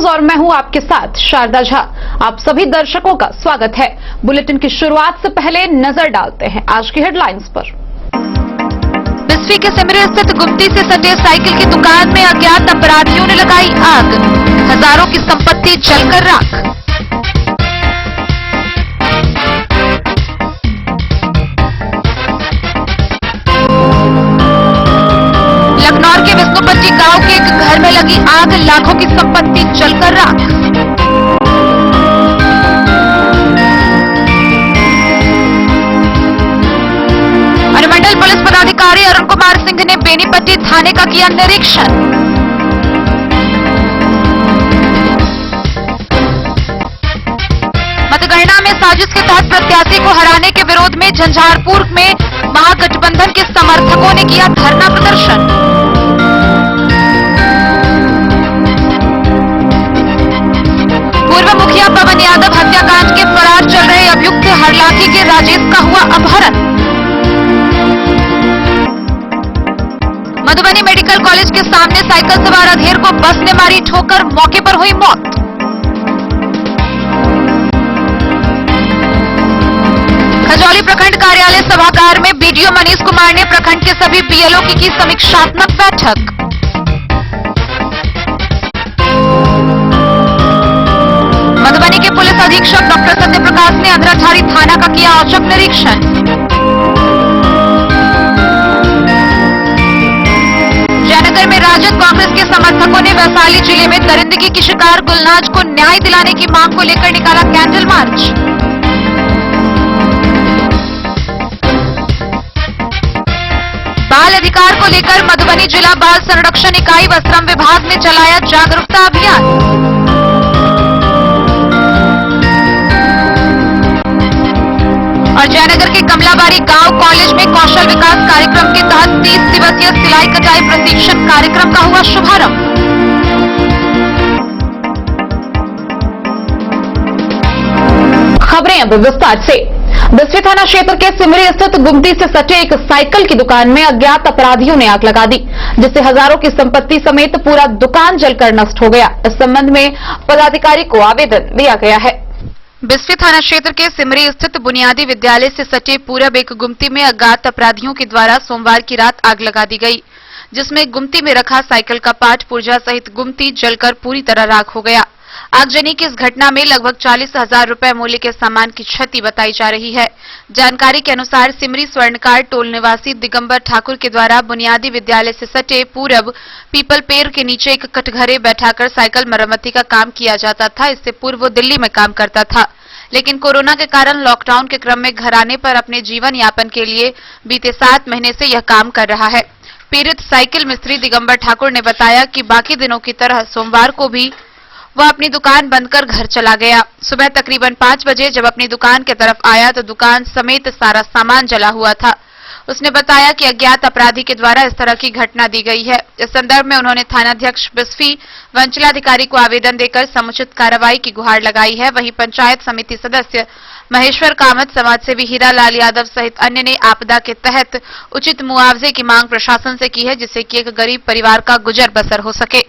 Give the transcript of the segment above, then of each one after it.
और मैं हूं आपके साथ शारदा झा। आप सभी दर्शकों का स्वागत है। बुलेटिन की शुरुआत से पहले नजर डालते हैं आज की हेडलाइंस पर। बिस्फी के सिमरी स्थित गुमती से सटे साइकिल की दुकान में अज्ञात अपराधियों ने लगाई आग, हजारों की संपत्ति जलकर राख। लखनऊ के विष्णुपट्टी गांव के एक घर में लगी आग, लाखों की संपत्ति जलकर राख। अनुमंडल पुलिस पदाधिकारी अरुण कुमार सिंह ने बेनीपट्टी थाने का किया निरीक्षण। मतगणना में साजिश के तहत प्रत्याशी को हराने के विरोध में झंझारपुर में महागठबंधन के समर्थकों ने किया धरना प्रदर्शन। पूर्व मुखिया पवन यादव हत्याकांड के फरार चल रहे अभियुक्त हरलाखी के राजेश का हुआ अपहरण। मधुबनी मेडिकल कॉलेज के सामने साइकिल सवार अधेड़ को बस ने मारी ठोकर, मौके पर हुई मौत। खजौली प्रखंड कार्यालय सभागार में बीडीओ मनीष कुमार ने प्रखंड के सभी बीएलओ की समीक्षात्मक बैठक। मधुबनी के पुलिस अधीक्षक डॉक्टर सत्य प्रकाश ने अंधराठारी थाना का किया औचक निरीक्षण। जयनगर में राजद कांग्रेस के समर्थकों ने वैशाली जिले में दरिंदगी की शिकार गुलनाज को न्याय दिलाने की मांग को लेकर निकाला कैंडल मार्च। बाल अधिकार को लेकर मधुबनी जिला बाल संरक्षण इकाई व श्रम विभाग ने चलाया जागरूकता अभियान। और जयनगर के कमलाबाड़ी गांव कॉलेज में कौशल विकास कार्यक्रम के तहत 30 दिवसीय सिलाई कटाई प्रशिक्षण कार्यक्रम का हुआ शुभारंभ। खबरें अब विस्तार से। बिस्फी थाना क्षेत्र के सिमरी स्थित गुमती से सटे एक साइकिल की दुकान में अज्ञात अपराधियों ने आग लगा दी, जिससे हजारों की संपत्ति समेत पूरा दुकान जलकर नष्ट हो गया। इस संबंध में पदाधिकारी को आवेदन दिया गया है। बिस्फी थाना क्षेत्र के सिमरी स्थित बुनियादी विद्यालय से सटे पूरब एक गुमती में अज्ञात अपराधियों के द्वारा सोमवार की रात आग लगा दी गई, जिसमें गुमती में रखा साइकिल का पार्ट पुर्जा सहित गुमती जलकर पूरी तरह राख हो गया। आगजनी की इस घटना में लगभग 40,000 रुपए मूल्य के सामान की क्षति बताई जा रही है। जानकारी के अनुसार सिमरी स्वर्णकार टोल निवासी दिगंबर ठाकुर के द्वारा बुनियादी विद्यालय से सटे पूरब पीपल पेड़ के नीचे एक कटघरे बैठाकर साइकिल मरम्मती का काम किया जाता था। इससे पूर्व वो दिल्ली में काम करता था, लेकिन कोरोना के कारण लॉकडाउन के क्रम में घर आने पर अपने जीवन यापन के लिए बीते 7 महीने से यह काम कर रहा है। पीड़ित साइकिल मिस्त्री दिगंबर ठाकुर ने बताया कि बाकी दिनों की तरह सोमवार को भी वह अपनी दुकान बंद कर घर चला गया। सुबह तकरीबन 5 बजे जब अपनी दुकान की तरफ आया तो दुकान समेत सारा सामान जला हुआ था। उसने बताया कि अज्ञात अपराधी के द्वारा इस तरह की घटना दी गई है। इस संदर्भ में उन्होंने थानाध्यक्ष बिस्फी व अंचलाधिकारी को आवेदन देकर समुचित कार्रवाई की गुहार लगाई है। वहीं पंचायत समिति सदस्य महेश्वर कामत, समाजसेवी हीरालाल यादव सहित अन्य ने आपदा के तहत उचित मुआवजे की मांग प्रशासन से की है, जिससे कि एक गरीब परिवार का गुजर बसर हो सके।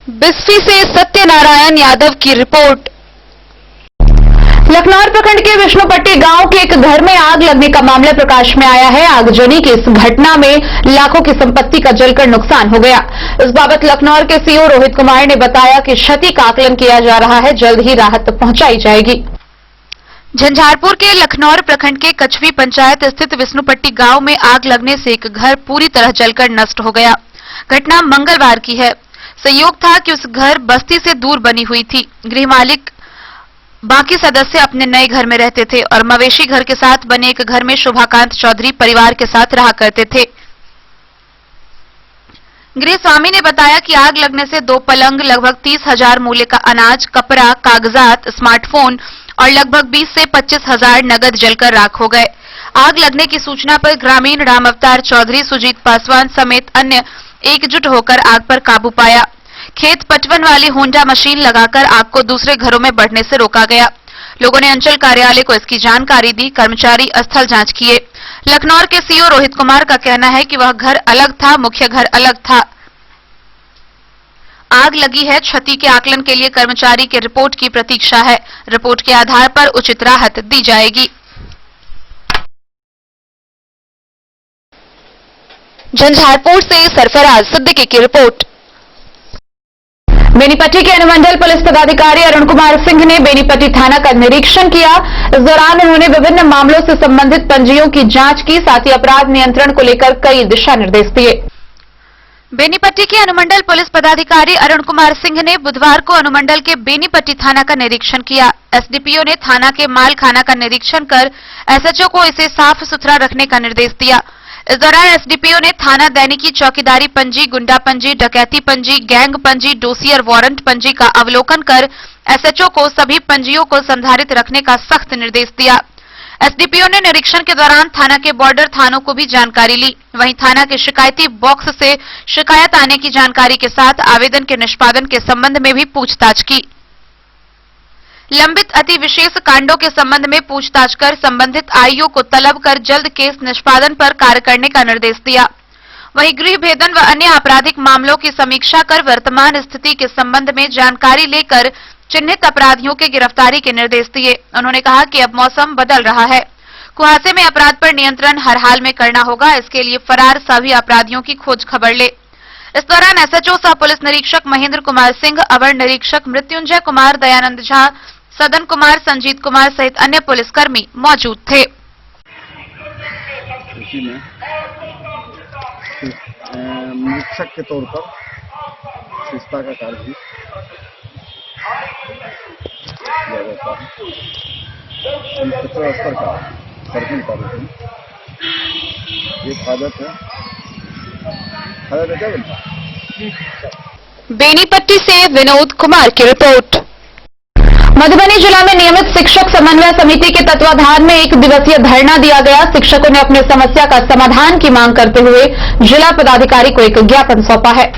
बिस्फी से सत्यनारायण यादव की रिपोर्ट। लखनऊ प्रखंड के विष्णुपट्टी गांव के एक घर में आग लगने का मामला प्रकाश में आया है। आगजनी की इस घटना में लाखों की संपत्ति का जलकर नुकसान हो गया। इस बाबत लखनऊ के सीओ रोहित कुमार ने बताया कि क्षति का आकलन किया जा रहा है, जल्द ही राहत पहुंचाई जाएगी। झंझारपुर के लखनऊ प्रखंड के कछवी पंचायत स्थित विष्णुपट्टी गांव में आग लगने से एक घर पूरी तरह जलकर नष्ट हो गया। घटना मंगलवार की है। संयोग था कि उस घर बस्ती से दूर बनी हुई थी। गृह मालिक बाकी सदस्य अपने नए घर में रहते थे और मवेशी घर के साथ बने एक घर में शोभाकांत चौधरी परिवार के साथ रहा करते थे। गृह स्वामी ने बताया कि आग लगने से 2 पलंग, लगभग 30,000 मूल्य का अनाज, कपड़ा, कागजात, स्मार्टफोन और लगभग 20 से 25,000 नगद जलकर राख हो गए। आग लगने की सूचना पर ग्रामीण राम अवतार चौधरी, सुजीत पासवान समेत अन्य एकजुट होकर आग पर काबू पाया। खेत पटवन वाली होंडा मशीन लगाकर आग को दूसरे घरों में बढ़ने से रोका गया। लोगों ने अंचल कार्यालय को इसकी जानकारी दी। कर्मचारी स्थल जांच किए। लखनऊ के सीओ रोहित कुमार का कहना है कि वह घर अलग था, मुख्य घर अलग था। आग लगी है, क्षति के आकलन के लिए कर्मचारी के रिपोर्ट की प्रतीक्षा है। रिपोर्ट के आधार पर उचित राहत दी जाएगी। झंझारपुर से सरफराज सिद्दीकी की रिपोर्ट। बेनीपट्टी के अनुमंडल पुलिस पदाधिकारी अरुण कुमार सिंह ने बेनीपट्टी थाना का निरीक्षण किया। इस दौरान उन्होंने विभिन्न मामलों से संबंधित पंजियों की जांच की, साथ ही अपराध नियंत्रण को लेकर कई दिशा निर्देश दिए। बेनीपट्टी के अनुमंडल पुलिस पदाधिकारी अरुण कुमार सिंह ने बुधवार को अनुमंडल के बेनीपट्टी थाना का निरीक्षण किया। एसडीपीओ ने थाना के माल खाना का निरीक्षण कर एसएचओ को इसे साफ सुथरा रखने का निर्देश दिया। इस दौरान एसडीपीओ ने थाना दैनिकी चौकीदारी पंजी, गुंडा पंजी, डकैती पंजी, गैंग पंजी, डोसियर वारंट पंजी का अवलोकन कर एसएचओ को सभी पंजियों को संधारित रखने का सख्त निर्देश दिया। एसडीपीओ ने निरीक्षण के दौरान थाना के बॉर्डर थानों को भी जानकारी ली। वहीं थाना के शिकायती बॉक्स से शिकायत आने की जानकारी के साथ आवेदन के निष्पादन के संबंध में भी पूछताछ की। लंबित अति विशेष कांडों के संबंध में पूछताछ कर संबंधित आईओ को तलब कर जल्द केस निष्पादन पर कार्य करने का निर्देश दिया। वहीं गृह भेदन व अन्य आपराधिक मामलों की समीक्षा कर वर्तमान स्थिति के संबंध में जानकारी लेकर चिन्हित अपराधियों के गिरफ्तारी के निर्देश दिए। उन्होंने कहा कि अब मौसम बदल रहा है, कुहासे में अपराध पर नियंत्रण हर हाल में करना होगा। इसके लिए फरार सभी अपराधियों की खोज खबर ले। इस दौरान एसएचओ सह पुलिस निरीक्षक महेंद्र कुमार सिंह, अवर निरीक्षक मृत्युंजय कुमार, दयानंद झा, सदन कुमार, संजीत कुमार सहित अन्य पुलिसकर्मी मौजूद थे। इसी में निरीक्षक के तौर पर शिष्टा का कार्य भी किया जाता है। स्तर का सर्किल कार्य ये आदत है। क्या बनता है? बेनीपट्टी से विनोद कुमार की रिपोर्ट। मधुबनी जिला में नियमित शिक्षक समन्वय समिति के तत्वाधान में एक दिवसीय धरना दिया गया। शिक्षकों ने अपनी समस्या का समाधान की मांग करते हुए जिला पदाधिकारी को एक ज्ञापन सौंपा है।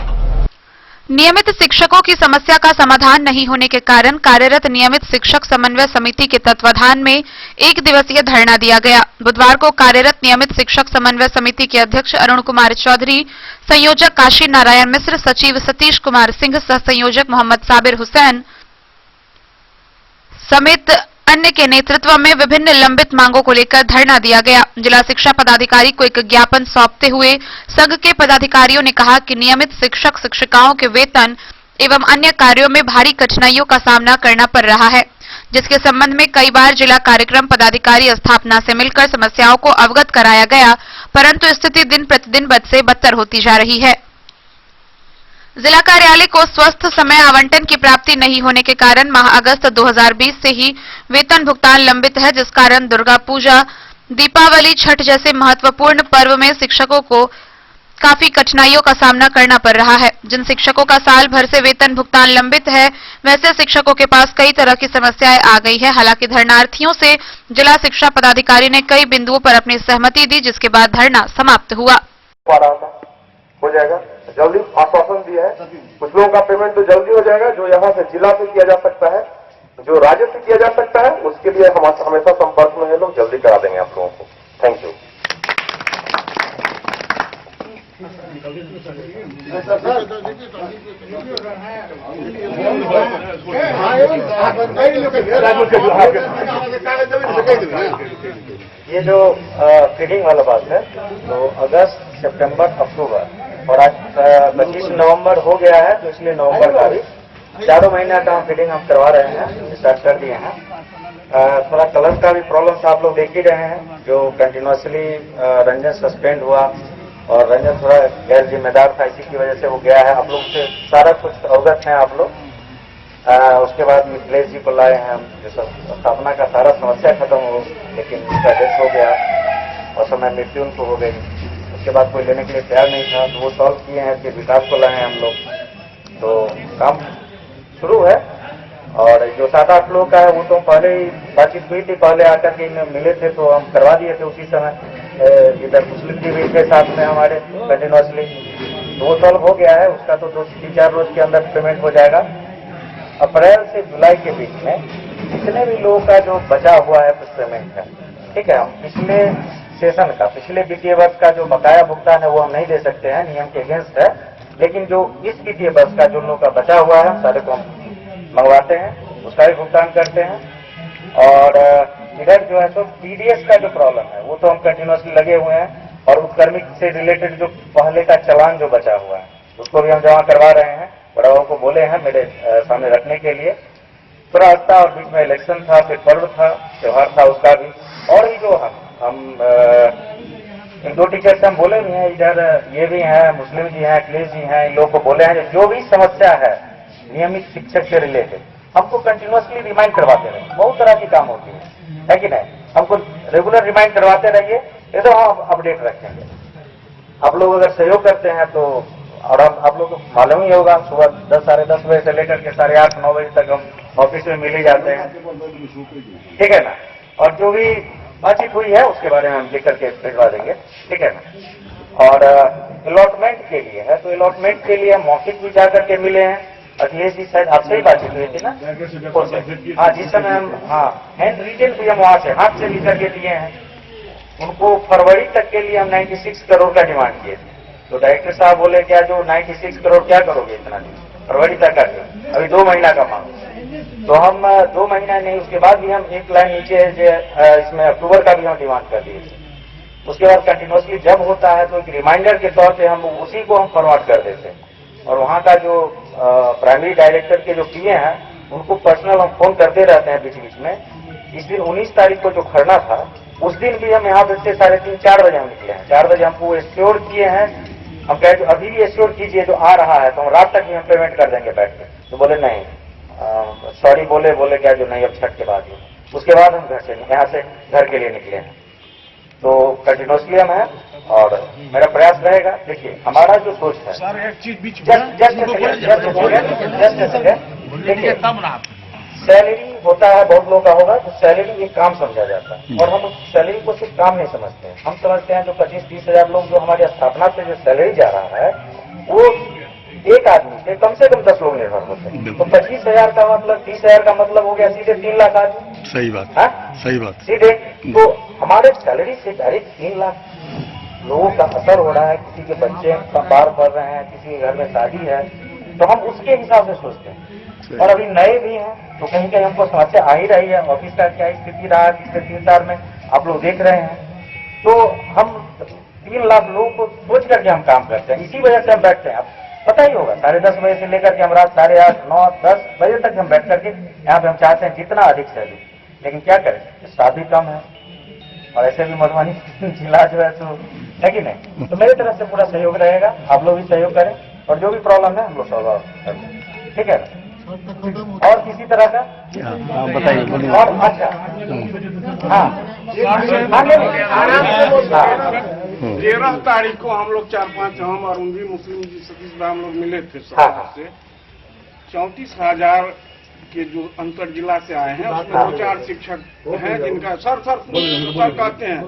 नियमित शिक्षकों की समस्या का समाधान नहीं होने के कारण कार्यरत नियमित शिक्षक समन्वय समिति के तत्वाधान में एक दिवसीय धरना दिया गया। बुधवार को कार्यरत नियमित शिक्षक समन्वय समिति के अध्यक्ष अरुण कुमार चौधरी, संयोजक काशी नारायण मिश्र, सचिव सतीश कुमार सिंह, सह संयोजक मोहम्मद साबिर हुसैन समेत अन्य के नेतृत्व में विभिन्न लंबित मांगों को लेकर धरना दिया गया। जिला शिक्षा पदाधिकारी को एक ज्ञापन सौंपते हुए संघ के पदाधिकारियों ने कहा कि नियमित शिक्षक शिक्षिकाओं के वेतन एवं अन्य कार्यों में भारी कठिनाइयों का सामना करना पड़ रहा है, जिसके संबंध में कई बार जिला कार्यक्रम पदाधिकारी स्थापना से मिलकर समस्याओं को अवगत कराया गया, परंतु स्थिति दिन प्रतिदिन बद से बदतर होती जा रही है। जिला कार्यालय को स्वस्थ समय आवंटन की प्राप्ति नहीं होने के कारण माह अगस्त 2020 से ही वेतन भुगतान लंबित है, जिस कारण दुर्गा पूजा, दीपावली, छठ जैसे महत्वपूर्ण पर्व में शिक्षकों को काफी कठिनाइयों का सामना करना पड़ रहा है। जिन शिक्षकों का साल भर से वेतन भुगतान लंबित है, वैसे शिक्षकों के पास कई तरह की समस्याएं आ गई है। हालांकि धरनार्थियों से जिला शिक्षा पदाधिकारी ने कई बिंदुओं पर अपनी सहमति दी, जिसके बाद धरना समाप्त हुआ। हो जाएगा, जल्दी आश्वासन दिया है। कुछ लोगों का पेमेंट तो जल्दी हो जाएगा, जो यहाँ से जिला से किया जा सकता है, जो राज्य से किया जा सकता है, उसके लिए हम हमेशा संपर्क में है, लोग जल्दी करा देंगे आप लोगों को। Thank you. ये जो फीडिंग वाला बात है, तो अगस्त, सितंबर, अक्टूबर और आज 25 नवंबर हो गया है, तो इसलिए नवंबर का भी 4 महीना का फीडिंग हम करवा रहे हैं, स्टार्ट कर दिए हैं। थोड़ा कलर का भी प्रॉब्लम आप लोग देख ही रहे हैं, जो कंटिन्यूसली रंजन सस्पेंड हुआ और रंजन थोड़ा गैर जिम्मेदार था, इसी की वजह से वो गया है। आप लोग से सारा कुछ अवगत है आप लोग। उसके बाद मिथिलेश जी को लाए हैं हम, जो सब स्थापना का सारा समस्या खत्म हो, लेकिन उनका डेथ हो गया और समय मृत्यु उनको हो गई। उसके बाद कोई लेने के लिए तैयार नहीं था, तो वो सॉल्व किए हैं। फिर विकास को लाए हैं हम लोग, तो काम शुरू है। और जो 7-8 लोग का है, वो तो पहले ही बातचीत हुई थी, पहले आकर के मिले थे, तो हम करवा दिए थे उसी समय। इधर मुस्लिम जी भी थे साथ में हमारे कंटिन्यूसली, तो वो सॉल्व हो गया है। उसका तो 2-3-4 रोज के अंदर पेमेंट हो जाएगा। अप्रैल से जुलाई के बीच में जितने भी लोगों का जो बचा हुआ है कुछ पेमेंट है, ठीक है, हम पिछले सेशन का, पिछले वित्तीय वर्ष का जो बकाया भुगतान है वो हम नहीं दे सकते हैं, नियम के अगेंस्ट है। लेकिन जो इस वित्तीय वर्ष का जो लोग का बचा हुआ है सारे को हम मंगवाते हैं, उसका भी भुगतान करते हैं। और इधर जो है तो पीडीएस का जो प्रॉब्लम है वो तो हम कंटिन्यूसली लगे हुए हैं, और उत्कर्मी से रिलेटेड जो पहले का चालान जो बचा हुआ है उसको भी हम जमा करवा रहे हैं। बड़ा बाबू को बोले हैं मेरे सामने रखने के लिए। थोड़ा हफ्ता और बीच में इलेक्शन था, फिर पर्व था, त्योहार था, उसका भी। और भी जो हम इन दो टीचर से हम बोले भी हैं, इधर ये भी हैं, मुस्लिम जी हैं, अखिलेश जी हैं, इन लोगों को बोले हैं जो भी समस्या है नियमित शिक्षक से रिलेटेड हमको कंटिन्यूसली रिमाइंड करवाते रहे। बहुत तरह की काम होती है कि नहीं, हमको रेगुलर रिमाइंड करवाते रहिए, ये तो हम अपडेट रखेंगे। आप लोग अगर सहयोग करते हैं तो, और आप लोग को मालूम ही होगा, सुबह 10 साढ़े 10 बजे से लेकर के 8:30 9 बजे तक हम ऑफिस में मिल ही जाते हैं, ठीक है ना। और जो भी बातचीत हुई है उसके बारे में हम लिख करके भिजवा देंगे, ठीक है ना। और अलॉटमेंट के लिए है तो अलॉटमेंट के लिए हम मौखिक भी जा करके मिले हैं। अखिलेश जी शायद आपसे ही बातचीत हुई थी ना, हाँ, जिस समय हम हैंड रिटेल भी हम वहां से हाथ से लेकर के दिए हैं। उनको फरवरी तक के लिए हम 96 करोड़ का डिमांड किए थे, तो डायरेक्टर साहब बोले क्या जो 96 करोड़ क्या करोगे इतना दिन, फरवरी तक कर दो, अभी 2 महीना का मांग। तो हम 2 महीना नहीं, उसके बाद भी हम एक लाइन नीचे इसमें अक्टूबर का भी हम डिमांड कर दिए थे। उसके बाद कंटिन्यूसली जब होता है तो एक रिमाइंडर के तौर पे हम उसी को हम फॉरवर्ड कर देते हैं। और वहाँ का जो प्राइमरी डायरेक्टर के जो पीए हैं उनको पर्सनल हम फोन करते रहते हैं बीच बीच में। इस दिन 19 तारीख को जो खरना था उस दिन भी हम यहाँ पे से 3:30 4 बजे हम निकले हैं। 4 बजे हमको एश्योर किए हैं, हम कहे तो अभी भी एश्योर कीजिए जो आ रहा है तो हम रात तक भी हम पेमेंट कर देंगे बैठ के। तो बोले नहीं, सॉरी बोले क्या जो नहीं अब छठ के बाद ही। उसके बाद हम घर से यहाँ से घर के लिए निकले हैं। तो कंटिन्यूसली हम हैं और मेरा प्रयास रहेगा। देखिए हमारा जो सोच है सर, एक चीज बीच देखिए सैलरी होता है, बहुत लोगों का होगा तो सैलरी एक काम समझा जाता है, और हम उस सैलरी को सिर्फ काम नहीं समझते हैं। हम समझते हैं जो 25-30 हजार लोग जो हमारी स्थापना से जो सैलरी जा रहा है वो एक आदमी से कम 10 लोग निर्भर होते हैं। तो 25,000 का मतलब 30,000 का मतलब हो गया सीधे 3 लाख आदमी। सही बात, सही बात सीधे। तो हमारे सैलरी से डायरेक्ट 3 लाख लोगों का असर हो रहा है। किसी के बच्चे बाहर पढ़ रहे हैं, किसी के घर में शादी है, तो हम उसके हिसाब से सोचते हैं। और अभी नए भी हैं तो कहीं कहीं हमको समस्या आ ही रही है। ऑफिस का क्या स्थिति रहा है पिछले 3 साल में आप लोग देख रहे हैं। तो हम 3 लाख लोगों को सोच करके हम काम करते हैं, इसी वजह से हम बैठते हैं। आप पता ही होगा 10:30 बजे से लेकर के हम रात 8:30 9 10 बजे तक हम बैठ करके यहाँ पे हम चाहते हैं जितना अधिक से अधिक, लेकिन क्या करें स्टाफ भी कम है और ऐसे भी मधुबनी जिला जो है तो है कि नहीं। तो मेरी तरफ से पूरा सहयोग रहेगा, आप लोग भी सहयोग करें और जो भी प्रॉब्लम है हम लोग सॉल्व करें, ठीक है ना। और किसी तरह का बताइए। और अच्छा हाँ 13 तारीख को हम लोग 4-5 हम और उनभी मुस्लिम जी सतीश भाई हम लोग मिले थे से 34,000 के जो अंतर जिला से आए हैं उसमें 2-4 शिक्षक हैं जिनका सर कहते हैं।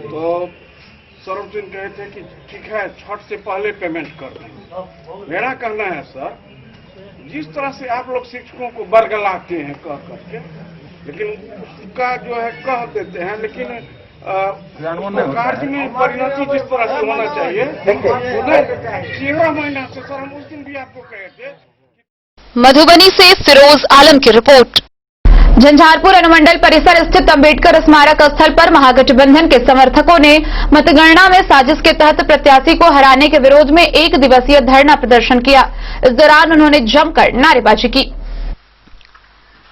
तो सर्वजन कहे थे कि ठीक है छठ से पहले पेमेंट कर देंगे। मेरा कहना है सर, जिस तरह से आप लोग शिक्षकों को बरगलाते हैं कह करके, लेकिन उसका जो है कह देते हैं, लेकिन कार्य में परिणति जिस तरह से होना चाहिए 13 महीना से सर हम उस दिन भी आपको कहे थे। मधुबनी से फिरोज आलम की रिपोर्ट। झंझारपुर अनुमंडल परिसर स्थित अंबेडकर स्मारक स्थल पर महागठबंधन के समर्थकों ने मतगणना में साजिश के तहत प्रत्याशी को हराने के विरोध में 1 दिवसीय धरना प्रदर्शन किया। इस दौरान उन्होंने जमकर नारेबाजी की।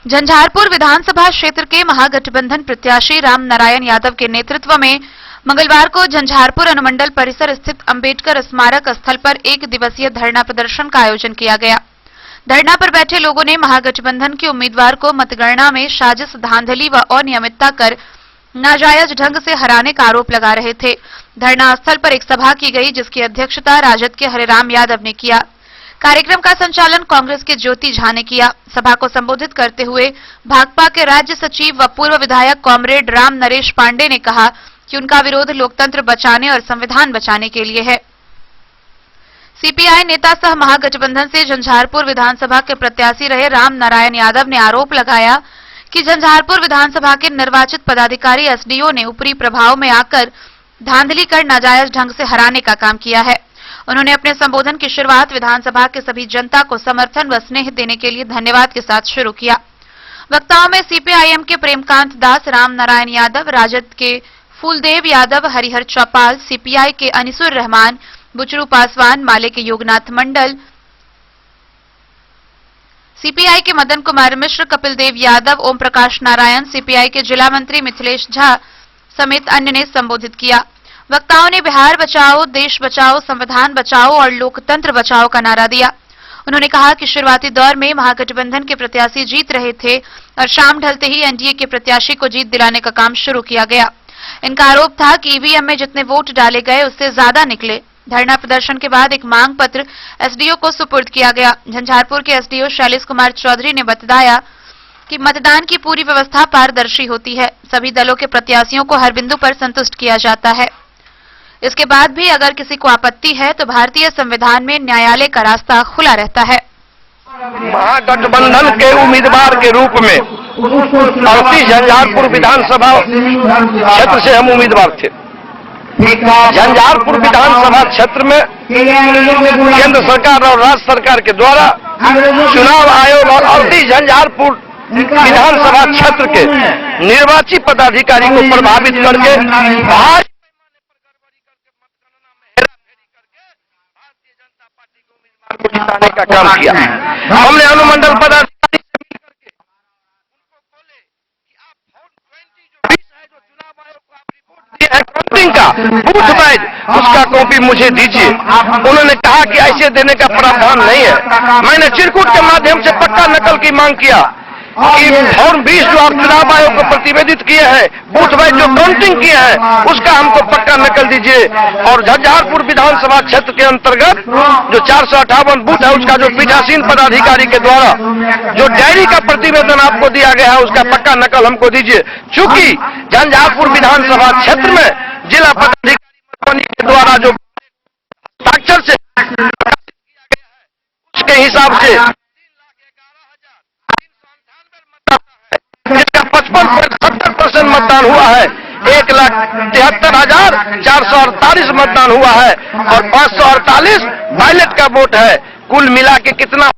झंझारपुर विधानसभा क्षेत्र के महागठबंधन प्रत्याशी राम नारायण यादव के नेतृत्व में मंगलवार को झंझारपुर अनुमंडल परिसर स्थित अंबेडकर स्मारक स्थल पर 1 दिवसीय धरना प्रदर्शन का आयोजन किया गया। धरना पर बैठे लोगों ने महागठबंधन के उम्मीदवार को मतगणना में साजिश, धांधली व अनियमितता कर नाजायज ढंग से हराने का आरोप लगा रहे थे। धरना स्थल पर एक सभा की गई जिसकी अध्यक्षता राजद के हरिराम यादव ने किया। कार्यक्रम का संचालन कांग्रेस के ज्योति झा ने किया। सभा को संबोधित करते हुए भाकपा के राज्य सचिव व पूर्व विधायक कॉमरेड राम नरेश पांडे ने कहा कि उनका विरोध लोकतंत्र बचाने और संविधान बचाने के लिए है। सीपीआई नेता सह महागठबंधन से झंझारपुर विधानसभा के प्रत्याशी रहे राम नारायण यादव ने आरोप लगाया कि झंझारपुर विधानसभा के निर्वाचित पदाधिकारी एसडीओ ने ऊपरी प्रभाव में आकर धांधली कर नाजायज ढंग से हराने का काम किया है। उन्होंने अपने संबोधन की शुरुआत विधानसभा के सभी जनता को समर्थन व स्नेह देने के लिए धन्यवाद के साथ शुरू किया। वक्ताओं में सीपीआईएम के प्रेमकांत दास, राम नारायण यादव, राजद के फूलदेव यादव, हरिहर चौपाल, सीपीआई के अनिसुर रहमान, बुचरू पासवान, माले के योगनाथ मंडल, सीपीआई के मदन कुमार मिश्र, कपिल देव यादव, ओम प्रकाश नारायण, सीपीआई के जिला मंत्री मिथिलेश झा समेत अन्य ने संबोधित किया। वक्ताओं ने बिहार बचाओ, देश बचाओ, संविधान बचाओ और लोकतंत्र बचाओ का नारा दिया। उन्होंने कहा कि शुरुआती दौर में महागठबंधन के प्रत्याशी जीत रहे थे और शाम ढलते ही एनडीए के प्रत्याशी को जीत दिलाने का काम शुरू किया गया। इनका आरोप था कि ईवीएम में जितने वोट डाले गए उससे ज्यादा निकले। धरना प्रदर्शन के बाद एक मांग पत्र एसडीओ को सुपुर्द किया गया। झंझारपुर के एसडीओ शैलेश कुमार चौधरी ने बताया कि मतदान की पूरी व्यवस्था पारदर्शी होती है। सभी दलों के प्रत्याशियों को हर बिंदु पर संतुष्ट किया जाता है। इसके बाद भी अगर किसी को आपत्ति है तो भारतीय संविधान में न्यायालय का रास्ता खुला रहता है। महागठबंधन के उम्मीदवार के रूप में 38 झंझारपुर विधानसभा क्षेत्र से हम उम्मीदवार थे। झंझारपुर विधानसभा क्षेत्र में केंद्र सरकार और राज्य सरकार के द्वारा चुनाव आयोग और 38 झंझारपुर विधानसभा क्षेत्र के निर्वाचित पदाधिकारी को प्रभावित करके जिताने का काम किया। हमने अनुमंडल पदाधिकारी से मिलकर उनको बोले कि आप फॉर्म 20 जो 20 है जो चुनाव आयोग को आप रिपोर्ट दिए हैं काउंटिंग का बूथ वाइज उसका कॉपी मुझे दीजिए। उन्होंने कहा कि ऐसे देने का प्रावधान नहीं है। मैंने चिरकुट के माध्यम से पक्का नकल की मांग किया कि फॉर्म 20 जो आप चुनाव आयोग को प्रतिवेदित किए हैं बूथ वाइज जो काउंटिंग किए हैं उसका हमको पक्का नकल दीजिए। और झंझारपुर विधानसभा क्षेत्र के अंतर्गत जो 458 बूथ है उसका जो पीठासीन पदाधिकारी के द्वारा जो डायरी का प्रतिवेदन आपको दिया गया है उसका पक्का नकल हमको दीजिए। चूंकि झंझारपुर विधानसभा क्षेत्र में जिला पदाधिकारी के द्वारा जो हस्ताक्षर से उसके हिसाब से 55% मतदान हुआ है। 1,73,448 मतदान हुआ है और 548 बैलेट का वोट है। कुल मिला के कितना?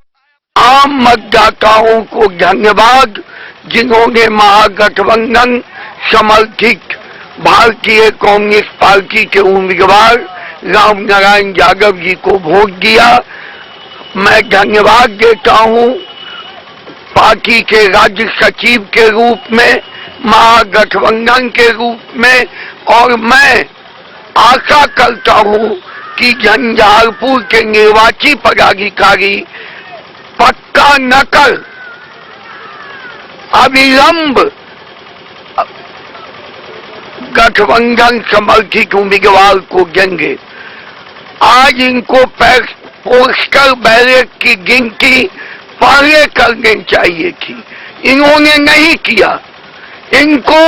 आम मतदाताओं को धन्यवाद जिन्होंने महागठबंधन समर्थित भारतीय कांग्रेस पार्टी के उम्मीदवार राम नारायण यादव जी को वोट दिया। मैं धन्यवाद देता हूं पार्टी के राज्य सचिव के रूप में, महागठबंधन के रूप में, और मैं आशा करता हूं कि झंझारपुर के निर्वाचित पदाधिकारी पक्का नकल अविलंब गठबंधन समर्थित उम्मीदवार को देंगे। आज इनको पोस्टल बैलेट की गिनती पहले करनी चाहिए थी, इन्होंने नहीं किया। इनको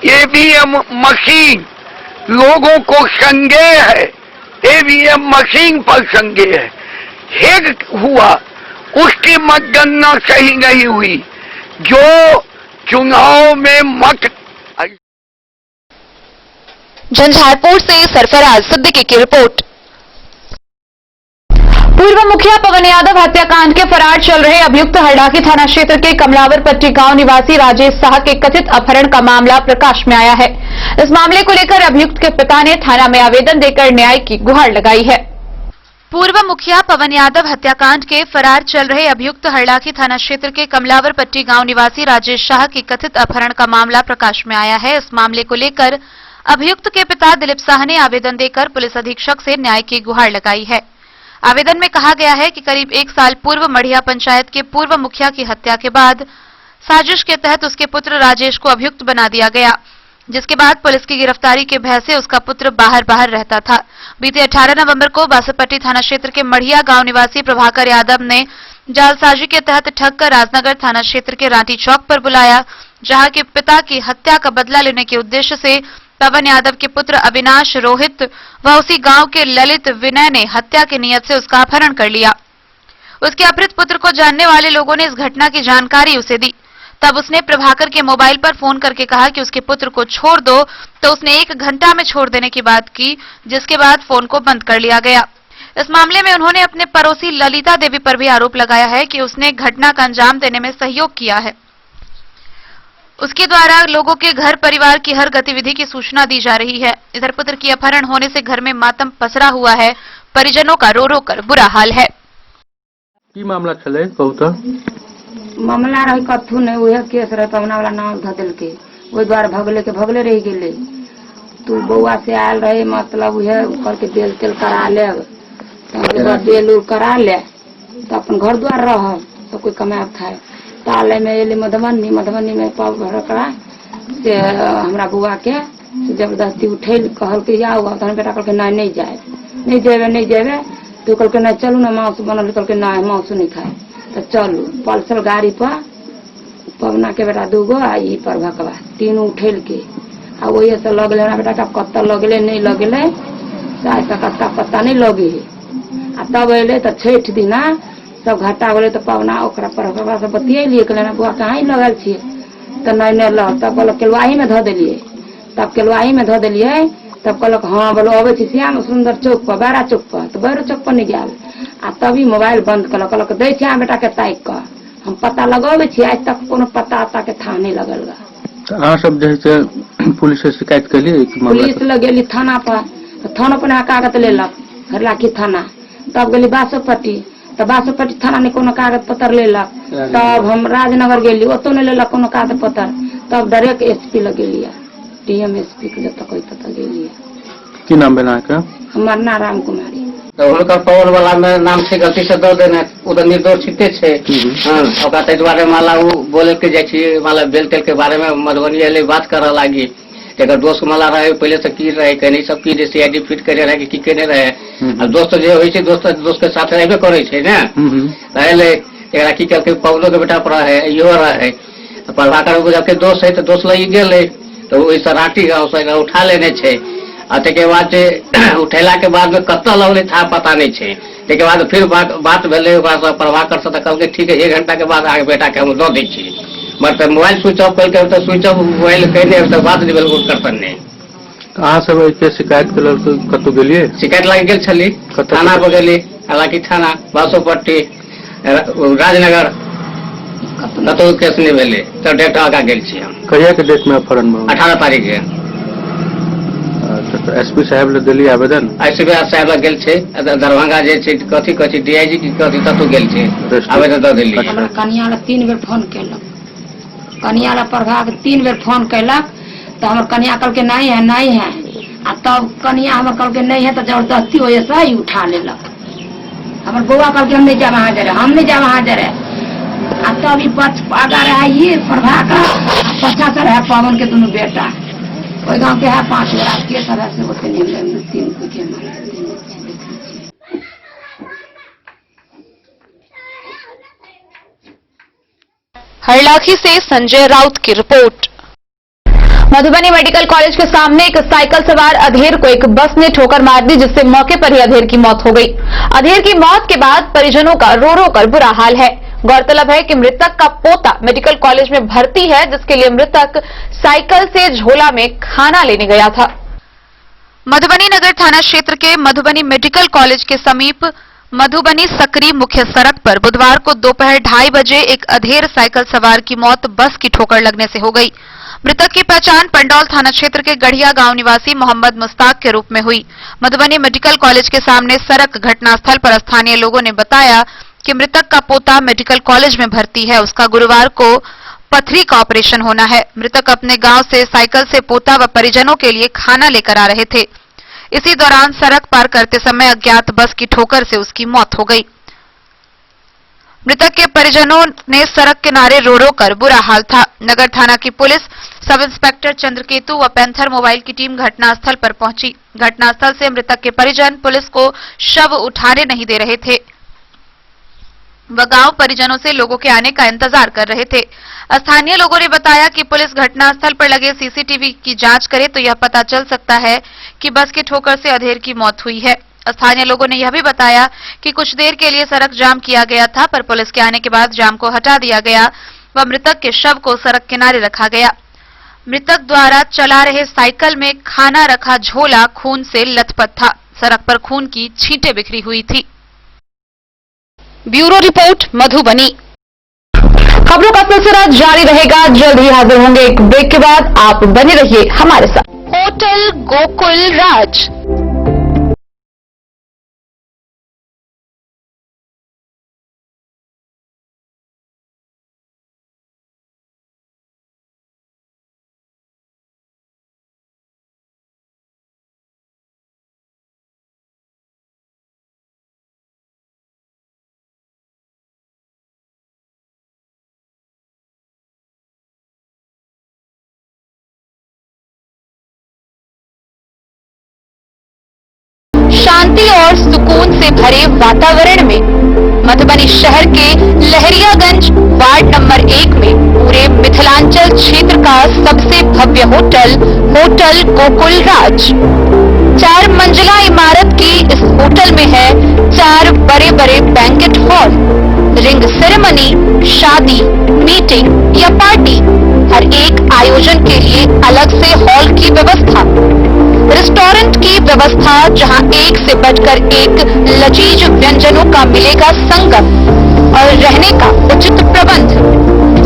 ईवीएम मशीन लोगों को संदेह है, ईवीएम मशीन पर संदेह है। हेड हुआ उसकी मतगणना सही नहीं हुई। जो चुनाव में मत झंझारपुर से सरफराज सिद्दीकी की रिपोर्ट। पूर्व मुखिया पवन यादव हत्याकांड के फरार चल रहे अभियुक्त हरडाकी थाना क्षेत्र के कमलावर पट्टी गांव निवासी राजेश शाह के कथित अपहरण का मामला प्रकाश में आया है। इस मामले को लेकर अभियुक्त के पिता ने थाना में आवेदन देकर न्याय की गुहार लगाई है। पूर्व मुखिया पवन यादव हत्याकांड के फरार चल रहे अभियुक्त हरडाकी थाना क्षेत्र के कमलावर पट्टी गांव निवासी राजेश शाह के कथित अपहरण का मामला प्रकाश में आया है। इस मामले को लेकर अभियुक्त के पिता दिलीप शाह ने आवेदन देकर पुलिस अधीक्षक से न्याय की गुहार लगाई है। आवेदन में कहा गया है कि करीब 1 साल पूर्व मढ़िया पंचायत के पूर्व मुखिया की हत्या के बाद साजिश के तहत उसके पुत्र राजेश को अभियुक्त बना दिया गया, जिसके बाद पुलिस की गिरफ्तारी के भय से उसका पुत्र बाहर रहता था। बीते 18 नवंबर को बासपट्टी थाना क्षेत्र के मढ़िया गांव निवासी प्रभाकर यादव ने जालसाजी के तहत ठग कर राजनगर थाना क्षेत्र के रांटी चौक पर बुलाया, जहां के पिता की हत्या का बदला लेने के उद्देश्य से पवन यादव के पुत्र अविनाश, रोहित व उसी गांव के ललित, विनय ने हत्या की नीयत से उसका अपहरण कर लिया। उसके अपहृत पुत्र को जानने वाले लोगों ने इस घटना की जानकारी उसे दी। तब उसने प्रभाकर के मोबाइल पर फोन करके कहा कि उसके पुत्र को छोड़ दो, तो उसने 1 घंटा में छोड़ देने की बात की, जिसके बाद फोन को बंद कर लिया गया। इस मामले में उन्होंने अपने पड़ोसी ललिता देवी पर भी आरोप लगाया है कि उसने घटना का अंजाम देने में सहयोग किया है। उसके द्वारा लोगों के घर परिवार की हर गतिविधि की सूचना दी जा रही है। इधर पुत्र की अपहरण होने से घर में मातम पसरा हुआ है, परिजनों का रो रो कर बुरा हाल है। की मामला चले बहुत मामला रही कथू नहीं उहे केस रहे पवना वाला नाम ध दिल के वही द्वारा भगले रह गेले। तू बउआ से आयल रहे मतलब उहे करके बेल तेल करा ले, बेल उल करा ले तो अपन घर द्वार रह तो कोई कमाए खाए। ताले में एली मधुबनी में पाव भरकड़ा से हमरा बुआ के जबरदस्ती उठेल कहल के जाओ, तहन बेटा कहल के नहीं जेबे तो कहल के नहीं चलू ना मांस बनल, कहल के नहीं मांस नहीं खाए तो चलू। पल्सर गाड़ी पर पवना के बेटा 2 गो आ ई पर भकवा 3 उठेल के आ वही से लगले हमरा बेटा का कत्ता लगले नहीं लगले शायद कत्ता पत्ता नहीं लगे आ तब अले तो 6 दिना सब घाटा होले तो पवना ओकरा पर से बतियेलिए कहले बुआ कहाँ लगल छिए तो नहीं लग तब कहल केलवाही में धो दिलिए। तब केलवाही में धो दिलिए तब कहलक हाँ बोलो अबे छी श्याम सुंदर चौक पर बड़ा चौक पर तो बड़ो चौक पर नहीं गया आ तभी मोबाइल बंद कहलक दे छी बेटा के ताक कर हम पता लगावे छी, आज तक कोनो पता के था नहीं लगल गा। अहाँ सब जैसे पुलिस से शिकायत के लिए पुलिस लगेली थाना पर, थाना पर कागज लेलक हरलाखी थाना, तब गेली बासोपट्टी तो बासोपट्टी थाना ने कोनो कागज पत्र लेलक, तब हम राजनगर गेली ओतो ने लेलक कोनो कागज पत्र, तब डायरेक्ट एसपी लगेलिया डीएम एसपी के जब तक पता गेलिए। की नाम बना का हमार नाम राम कुमारी। तो उनका पावर वाला में नाम से गलती से दो देने उधर निर्दोषिते छे। हां ओकरा तै दुआरे माला वो बोले के जाय छी माला बेल तेल के बारे में मधुबनी एले बात करे लागी। एकर दोस्त माला रहे पहले से की रहे कनी सब की जे सीआईडी फिट करे रहे कि केने रहे। अब दोस्त जे होय छै दोस्त के साथ रहबे करे छै ना, पहले एकरा की करके पवनो के बेटा पर है यो रहे प्रभाकर को जब के दोस्त है तो दोस्त लई गेले तो ओइ सराठी गांव से उठा लेने छै आ के बाद उठेला के बाद में कत्ता लगले था पता नहीं छे। के बाद फिर बात भेले ओकरा प्रभाकर से कहल के ठीक है 1 घंटा के बाद आगे बेटा के हम दो दै छी, मतलब मोबाइल स्विच ऑफ करके तो स्विच ऑफ मोबाइल कहने तो बात नहीं बिल्कुल कर सकने। अहाँ सब के शिकायत के लेल कतौ गेलिए? शिकायत लाग गेल छली थाना पर गेली, हालांकि थाना बासोपट्टी राजनगर कतौ केस नहीं भेले तो डेट आगा गेल छी हम। कहिया के डेट में अपहरण भऽ 18 तारीख के। एसपी साहब ले देली आवेदन? एसपी साहब ले गेल छै दरभंगा जे छै कथी डीआईजी की कथी ततो गेल छै आवेदन द देली। हमरा कनिया ले 3 बेर फोन केलक, कनिया ले प्रभा के 3 बेर फोन केलक तो हमर कनिया कहल के नहीं है आ तब कनिया हमर कहल के नहीं है तो जबरदस्ती होए से ही उठा लेलक। हमर बउआ कहल के हम नहीं जाब हाजिर है आ तब ई आगा रहा ये प्रभा का पछा से रहा पवन के दोनों बेटा ओई गांव के है 5 गोरा के तरह से होते नहीं 3 को के मारे। हरलाखी से संजय राउत की रिपोर्ट। मधुबनी मेडिकल कॉलेज के सामने एक साइकिल सवार अधेर को एक बस ने ठोकर मार दी, जिससे मौके पर ही अधेर की मौत हो गई। अधेर की मौत के बाद परिजनों का रो रो कर बुरा हाल है। गौरतलब है कि मृतक का पोता मेडिकल कॉलेज में भर्ती है, जिसके लिए मृतक साइकिल से झोला में खाना लेने गया था। मधुबनी नगर थाना क्षेत्र के मधुबनी मेडिकल कॉलेज के समीप मधुबनी सकरी मुख्य सड़क पर बुधवार को दोपहर 2:30 बजे एक अधेर साइकिल सवार की मौत बस की ठोकर लगने से हो गई। मृतक की पहचान पंडौल थाना क्षेत्र के गढ़िया गांव निवासी मोहम्मद मुस्ताक के रूप में हुई। मधुबनी मेडिकल कॉलेज के सामने सड़क घटनास्थल पर स्थानीय लोगों ने बताया कि मृतक का पोता मेडिकल कॉलेज में भर्ती है, उसका गुरुवार को पथरी का ऑपरेशन होना है। मृतक अपने गांव से साइकिल से पोता व परिजनों के लिए खाना लेकर आ रहे थे। इसी दौरान सड़क पार करते समय अज्ञात बस की ठोकर से उसकी मौत हो गई। मृतक के परिजनों ने सड़क किनारे रो रो कर बुरा हाल था। नगर थाना की पुलिस, सब इंस्पेक्टर चंद्रकेतु व पैंथर मोबाइल की टीम घटनास्थल पर पहुंची। घटनास्थल से मृतक के परिजन पुलिस को शव उठाने नहीं दे रहे थे, वह गांव परिजनों से लोगों के आने का इंतजार कर रहे थे। स्थानीय लोगों ने बताया कि पुलिस घटनास्थल पर लगे सीसीटीवी की जांच करे तो यह पता चल सकता है कि बस की ठोकर से अधेर की मौत हुई है। स्थानीय लोगों ने यह भी बताया कि कुछ देर के लिए सड़क जाम किया गया था, पर पुलिस के आने के बाद जाम को हटा दिया गया। व मृतक के शव को सड़क किनारे रखा गया। मृतक द्वारा चला रहे साइकिल में खाना रखा झोला खून से लथपथ था। सड़क पर खून की छींटें बिखरी हुई थी। Bureau report Madhubani. खबरों का सिलसिला जारी रहेगा, जल्द ही हाजिर होंगे एक ब्रेक के बाद। आप बने रहिए हमारे साथ। होटल गोकुल राज। शांति और सुकून से भरे वातावरण में मधुबनी शहर के लहरियागंज वार्ड नंबर 1 में पूरे मिथिलांचल क्षेत्र का सबसे भव्य होटल होटल गोकुल राज। 4 मंजिला इमारत की इस होटल में है 4 बड़े बड़े बैंकेट हॉल, रिंग सेरेमनी, शादी, मीटिंग या पार्टी, हर एक आयोजन के लिए अलग से हॉल की व्यवस्था, रेस्टोरेंट की व्यवस्था जहां एक से बढ़कर एक लजीज व्यंजनों का मिलेगा संगम और रहने का उचित प्रबंध,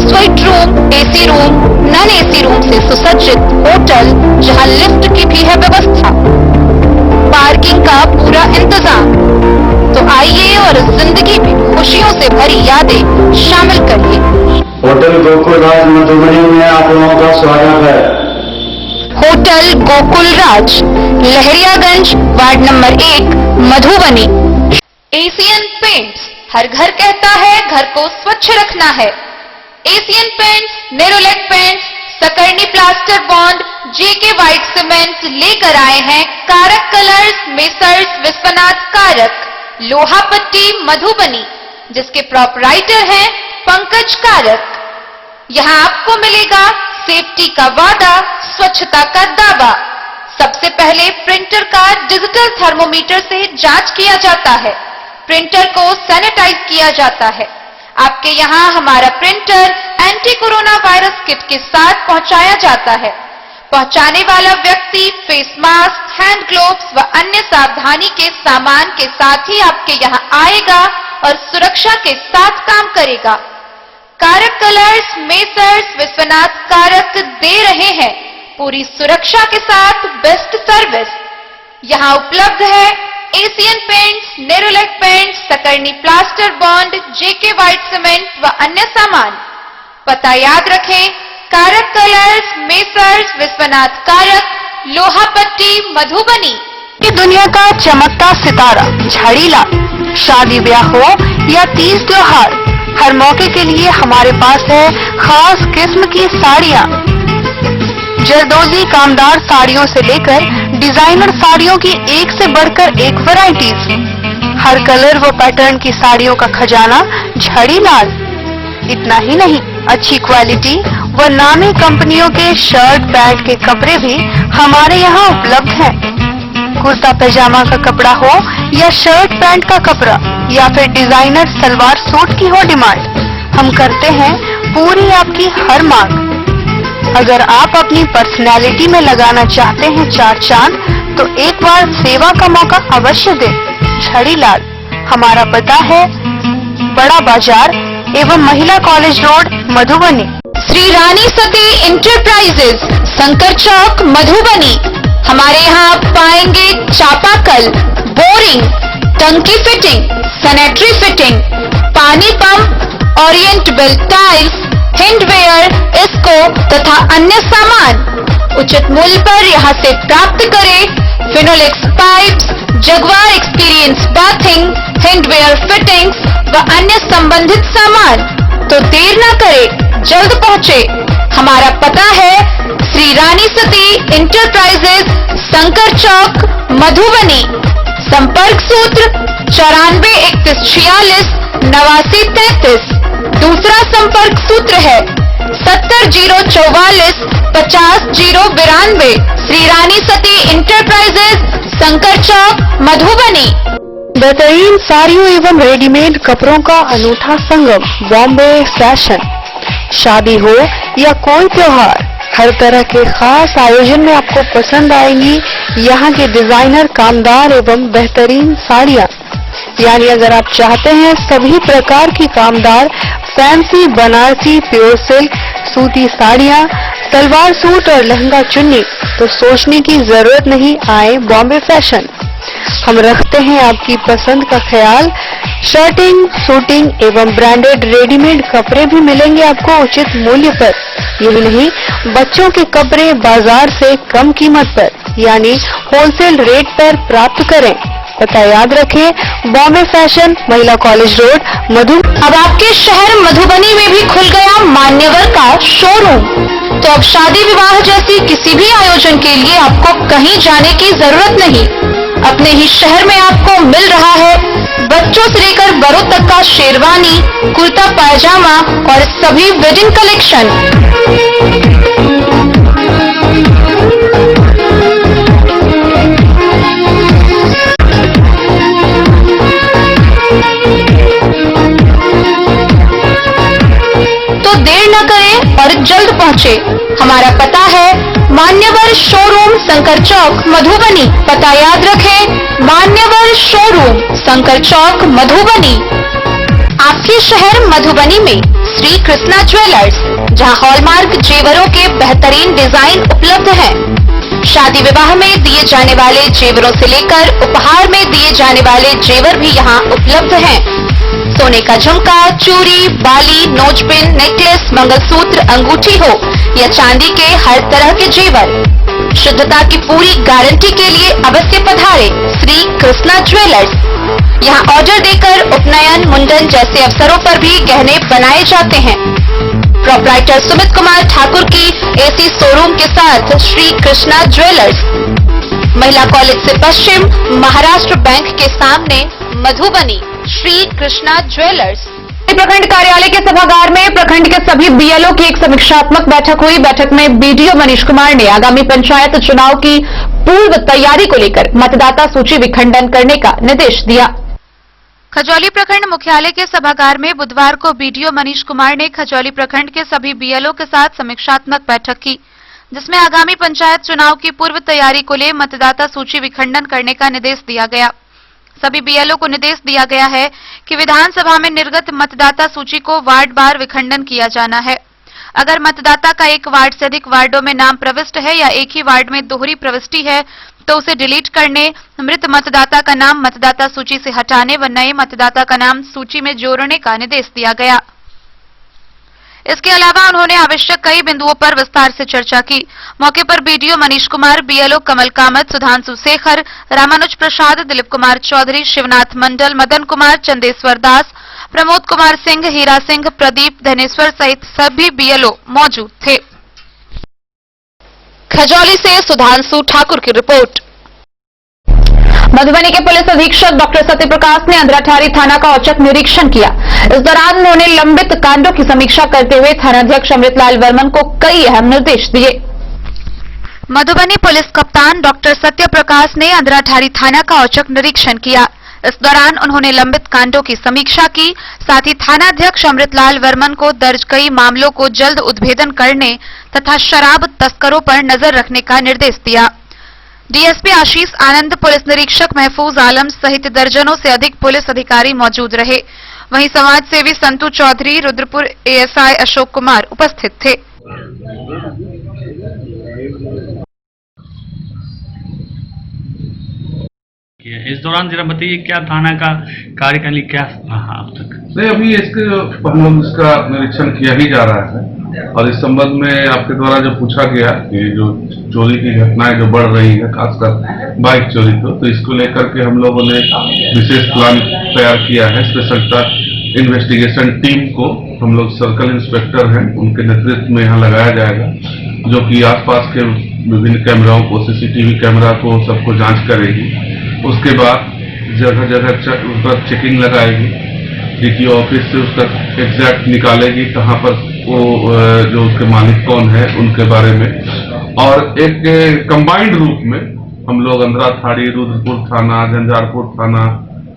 suite room, AC room, non AC room से सुसज्जित होटल जहां लिफ्ट की भी है व्यवस्था, पार्किंग का पूरा इंतजाम। तो आइए और जिंदगी में खुशियों से भरी यादें शामिल करिए। होटल गोकुल राज मधुबनी में आप लोगों का स्वागत है। Hotel Gokul Raj, Lahariyaganj ward number 1 Madhubani. Asian Paints, हर घर कहता है घर को स्वच्छ रखना है। एशियन पेंट्स, नेरोलैक पेंट्स, सकरनी plaster bond, JK white cement लेकर आए हैं कारक कलर्स, मेसर्स विश्वनाथ कारक, लोहा पट्टी मधुबनी, जिसके प्रोपराइटर हैं पंकज कारक। यहाँ आपको मिलेगा सेफ्टी का वादा, स्वच्छता का दावा। सबसे पहले प्रिंटर का डिजिटल थर्मोमीटर से जांच किया जाता है, प्रिंटर को सैनिटाइज किया जाता है। आपके यहाँ हमारा printer anti corona virus kit के साथ पहुंचाया जाता है। पहुंचाने वाला व्यक्ति फेस मास्क, हैंड ग्लोव्स व अन्य सावधानी के सामान के साथ ही आपके यहाँ आएगा और सुरक्षा के साथ काम करेगा। कारक कलर्स, मेसर्स विश्वनाथ कारक दे रहे हैं पूरी सुरक्षा के साथ बेस्ट सर्विस। यहाँ उपलब्ध है एशियन पेंट्स, नेरोलैक पेंट्स, सकरनी plaster bond, JK white cement व अन्य सामान। पता याद रखें, कारक कलर्स, मेसर्स विश्वनाथ कारक, लोहा पट्टी मधुबनी। की दुनिया का चमकता सितारा झाड़ीलाल। शादी ब्याह हो या तीज त्योहार, हर मौके के लिए हमारे पास है खास किस्म की साड़ियाँ। जरदोजी कामदार साड़ियों से लेकर डिजाइनर साड़ियों की एक से बढ़कर एक वैरायटीज, हर कलर व पैटर्न की साड़ियों का खजाना झाड़ीलाल। इतना ही नहीं, अच्छी क्वालिटी व नामी कंपनियों के शर्ट पैंट के कपड़े भी हमारे यहाँ उपलब्ध हैं। कुर्ता पैजामा का कपड़ा हो या शर्ट पैंट का कपड़ा या फिर डिजाइनर सलवार सूट की हो डिमांड, हम करते हैं पूरी आपकी हर मांग। अगर आप अपनी पर्सनैलिटी में लगाना चाहते हैं 4 चांद, तो एक बार सेवा का मौका अवश्य दें। झाड़ीलाल, हमारा पता है बड़ा बाजार एवं महिला college road Madhubani. Shri Rani Sati enterprises, Shankar चौक मधुबनी। हमारे यहाँ आप पाएंगे चापाकल, बोरिंग, टंकी फिटिंग, सैनिटरी फिटिंग, पानी पंप, ओरिएंट बेल्ट टाइल्स, हैंडवेयर, इसको तथा अन्य सामान उचित मूल्य पर यहाँ से प्राप्त करें। Finolex pipes, Jaquar experience bathing, hardware fittings व अन्य संबंधित सामान। तो देर न करें, जल्द पहुँचे। हमारा पता है श्री रानी सती इंटरप्राइजेज, शंकर चौक मधुबनी। संपर्क सूत्र 94 31 46 89 33। दूसरा संपर्क सूत्र है 70 044 50 092। श्री रानी सती इंटरप्राइजेज, शंकर चौक मधुबनी। बेहतरीन साड़ियों एवं रेडीमेड कपड़ों का अनूठा संगम, बॉम्बे फैशन। शादी हो या कोई त्योहार, हर तरह के खास आयोजन में आपको पसंद आएंगी यहाँ के डिजाइनर, कामदार एवं बेहतरीन साड़ियाँ। यानी अगर आप चाहते हैं सभी प्रकार की कामदार, फैंसी बनारसी, प्योर सिल्क, सूती साड़ियाँ, सलवार सूट और लहंगा चुन्नी, तो सोचने की जरूरत नहीं, आए बॉम्बे फैशन। हम रखते हैं आपकी पसंद का ख्याल। शर्टिंग, सूटिंग एवं ब्रांडेड रेडीमेड कपड़े भी मिलेंगे आपको उचित मूल्य पर। यही नहीं, बच्चों के कपड़े बाजार से कम कीमत पर, यानी होलसेल रेट पर प्राप्त करें। पता याद रखें, बॉम्बे फैशन, महिला कॉलेज रोड, मधु। अब आपके शहर मधुबनी में भी खुल गया मान्यवर का शोरूम। तो अब शादी विवाह जैसी किसी भी आयोजन के लिए आपको कहीं जाने की जरूरत नहीं, अपने ही शहर में आपको मिल रहा है बच्चों से लेकर बड़ों तक का शेरवानी, कुर्ता पायजामा और सभी वेडिंग कलेक्शन। और जल्द पहुँचे। हमारा पता है मान्यवर शोरूम, शंकर चौक, मधुबनी। पता याद रखें, मान्यवर शोरूम, शंकर चौक, मधुबनी। आपके शहर मधुबनी में श्री कृष्णा ज्वेलर्स, जहां हॉलमार्क जेवरों के बेहतरीन डिजाइन उपलब्ध हैं। शादी विवाह में दिए जाने वाले जेवरों से लेकर उपहार में दिए जाने वाले जेवर भी यहाँ उपलब्ध हैं। सोने का झुमका, चूड़ी, बाली, नोजपिन, नेकलेस, मंगलसूत्र, अंगूठी हो या चांदी के हर तरह के जेवर, शुद्धता की पूरी गारंटी के लिए अवश्य पधारे श्री कृष्णा ज्वेलर्स। यहाँ ऑर्डर देकर उपनयन, मुंडन जैसे अवसरों पर भी गहने बनाए जाते हैं। प्रोप्राइटर सुमित कुमार ठाकुर की एसी शोरूम के साथ श्री कृष्णा ज्वेलर्स, महिला कॉलेज से पश्चिम, महाराष्ट्र बैंक के सामने, मधुबनी। श्री कृष्णा ज्वेलर्स। प्रखंड कार्यालय के सभागार में प्रखंड के सभी बीएलओ की एक समीक्षात्मक बैठक हुई। बैठक में बीडीओ मनीष कुमार ने आगामी पंचायत चुनाव की पूर्व तैयारी को लेकर मतदाता सूची विखंडन करने का निर्देश दिया। खजौली प्रखंड मुख्यालय के सभागार में बुधवार को बीडीओ मनीष कुमार ने खजौली प्रखंड के सभी बीएलओ के साथ समीक्षात्मक बैठक की, जिसमें आगामी पंचायत चुनाव की पूर्व तैयारी को ले मतदाता सूची विखंडन करने का निर्देश दिया गया। सभी बीएलओ को निर्देश दिया गया है कि विधानसभा में निर्गत मतदाता सूची को वार्ड बार विखंडन किया जाना है। अगर मतदाता का एक वार्ड से अधिक वार्डों में नाम प्रविष्ट है या एक ही वार्ड में दोहरी प्रविष्टि है तो उसे डिलीट करने, मृत मतदाता का नाम मतदाता सूची से हटाने व नए मतदाता का नाम सूची में जोड़ने का निर्देश दिया गया। इसके अलावा उन्होंने आवश्यक कई बिंदुओं पर विस्तार से चर्चा की। मौके पर बीडीओ मनीष कुमार, बीएलओ कमल कामत, सुधांशु शेखर, रामानुज प्रसाद, दिलीप कुमार चौधरी, शिवनाथ मंडल, मदन कुमार, चंदेश्वर दास, प्रमोद कुमार सिंह, हीरा सिंह, प्रदीप धनेश्वर सहित सभी बीएलओ मौजूद थे। खजौली से सुधांशु ठाकुर की रिपोर्ट। मधुबनी के पुलिस अधीक्षक डॉक्टर सत्यप्रकाश ने अंधराठारी थाना का औचक निरीक्षण किया। इस दौरान उन्होंने लंबित कांडों की समीक्षा करते हुए थानाध्यक्ष अमृतलाल वर्मन को कई अहम निर्देश दिए। मधुबनी पुलिस कप्तान डॉक्टर सत्यप्रकाश ने अंधराठारी थाना का औचक निरीक्षण किया। इस दौरान उन्होंने लंबित कांडों की समीक्षा की, साथ ही थानाध्यक्ष अमृतलाल वर्मन को दर्ज कई मामलों को जल्द उद्भेदन करने तथा शराब तस्करों पर नजर रखने का निर्देश दिया। डीएसपी आशीष आनंद, पुलिस निरीक्षक महफूज आलम सहित दर्जनों से अधिक पुलिस अधिकारी मौजूद रहे। वहीं समाज सेवी संतू चौधरी, रुद्रपुर एएसआई अशोक कुमार उपस्थित थे। इस दौरान जरा बताइए क्या थाना का कार्यकाल क्या रहा अब तक? नहीं, अभी हम लोग इसका निरीक्षण किया ही जा रहा है और इस संबंध में आपके द्वारा जो पूछा गया कि जो चोरी की घटनाएं जो बढ़ रही है, खासकर बाइक चोरी तो इसको लेकर के हम लोगों ने विशेष प्लान तैयार किया है। स्पेशल इन्वेस्टिगेशन टीम को हम लोग सर्कल इंस्पेक्टर हैं, उनके नेतृत्व में यहाँ लगाया जाएगा, जो कि आसपास के विभिन्न कैमराओं को, सीसीटीवी कैमरा को सबको जांच करेगी। उसके बाद जगह जगह उस पर चेकिंग लगाएगी, डीटीओ ऑफिस से उसका एग्जैक्ट निकालेगी कहाँ पर वो जो उसके मालिक कौन है उनके बारे में, और एक कंबाइंड रूप में हम लोग अंधराठाड़ी, रुद्रपुर थाना, झंझारपुर थाना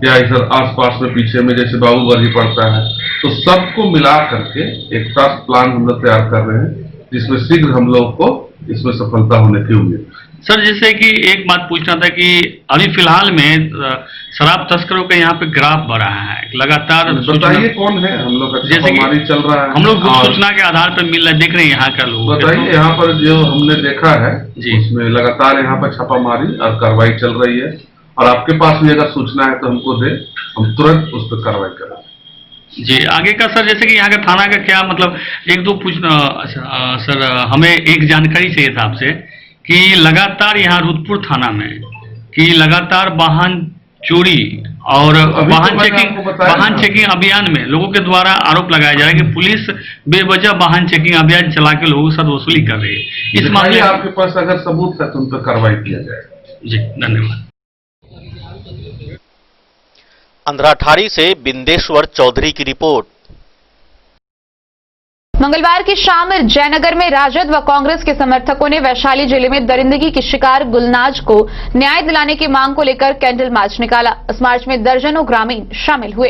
या इधर आसपास में पीछे में जैसे बाबूगढ़ पड़ता है, तो सबको मिला करके एक ट्रस्ट प्लान हम लोग तैयार कर रहे हैं, जिसमें शीघ्र हम लोग को इसमें सफलता होने की उम्मीद। सर, जैसे कि एक बात पूछना था कि अभी फिलहाल में शराब तस्करों का यहाँ पे ग्राफ बढ़ा है लगातार। बताइए कौन है? हम लोग का जैसे कि छापामारी चल रहा है, हम लोग सूचना के आधार पर मिल रहा है, देख रहे हैं यहाँ का लोग। बताइए यहाँ पर जो हमने देखा है जी, उसमें लगातार यहाँ पर छापामारी और कार्रवाई चल रही है, और आपके पास भी अगर सूचना है तो हमको दे, हम तुरंत उस पर कार्रवाई करें। जी, आगे का सर, जैसे कि यहाँ का थाना का क्या मतलब, एक दो पूछना सर, हमें एक जानकारी चाहिए था आपसे कि लगातार यहाँ रुद्रपुर थाना में कि लगातार वाहन चोरी और वाहन चेकिंग अभियान में लोगों के द्वारा आरोप लगाया जा रहा है कि पुलिस बेवजह वाहन चेकिंग अभियान चला के लोगों के साथ वसूली कर रही है। इस मामले में आपके पास अगर सबूत है तो उन पर कार्रवाई किया जाएगा। जी, धन्यवाद। अंधराठाड़ी से बिंदेश्वर चौधरी की रिपोर्ट। मंगलवार की शाम जयनगर में राजद व कांग्रेस के समर्थकों ने वैशाली जिले में दरिंदगी की शिकार गुलनाज को न्याय दिलाने की मांग को लेकर कैंडल मार्च निकाला। इस मार्च में दर्जनों ग्रामीण शामिल हुए।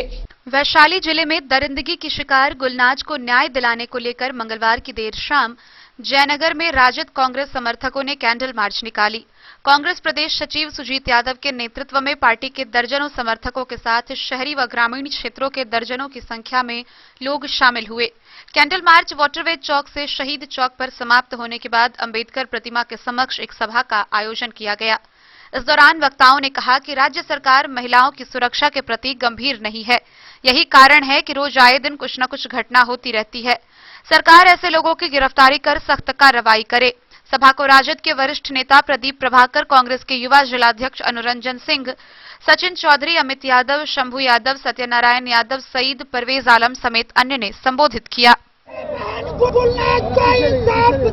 वैशाली जिले में दरिंदगी की शिकार गुलनाज को न्याय दिलाने को लेकर मंगलवार की देर शाम जयनगर में राजद कांग्रेस समर्थकों ने कैंडल मार्च निकाली। कांग्रेस प्रदेश सचिव सुजीत यादव के नेतृत्व में पार्टी के दर्जनों समर्थकों के साथ शहरी व ग्रामीण क्षेत्रों के दर्जनों की संख्या में लोग शामिल हुए। कैंडल मार्च वाटरवे चौक से शहीद चौक पर समाप्त होने के बाद अंबेडकर प्रतिमा के समक्ष एक सभा का आयोजन किया गया। इस दौरान वक्ताओं ने कहा कि राज्य सरकार महिलाओं की सुरक्षा के प्रति गंभीर नहीं है। यही कारण है कि रोज आए दिन कुछ न कुछ घटना होती रहती है। सरकार ऐसे लोगों की गिरफ्तारी कर सख्त कार्रवाई करे। सभा को राजद के वरिष्ठ नेता प्रदीप प्रभाकर, कांग्रेस के युवा जिलाध्यक्ष अनुरंजन सिंह, सचिन चौधरी, अमित यादव, शंभू यादव, सत्यनारायण यादव, सईद, परवेज आलम समेत अन्य ने संबोधित किया।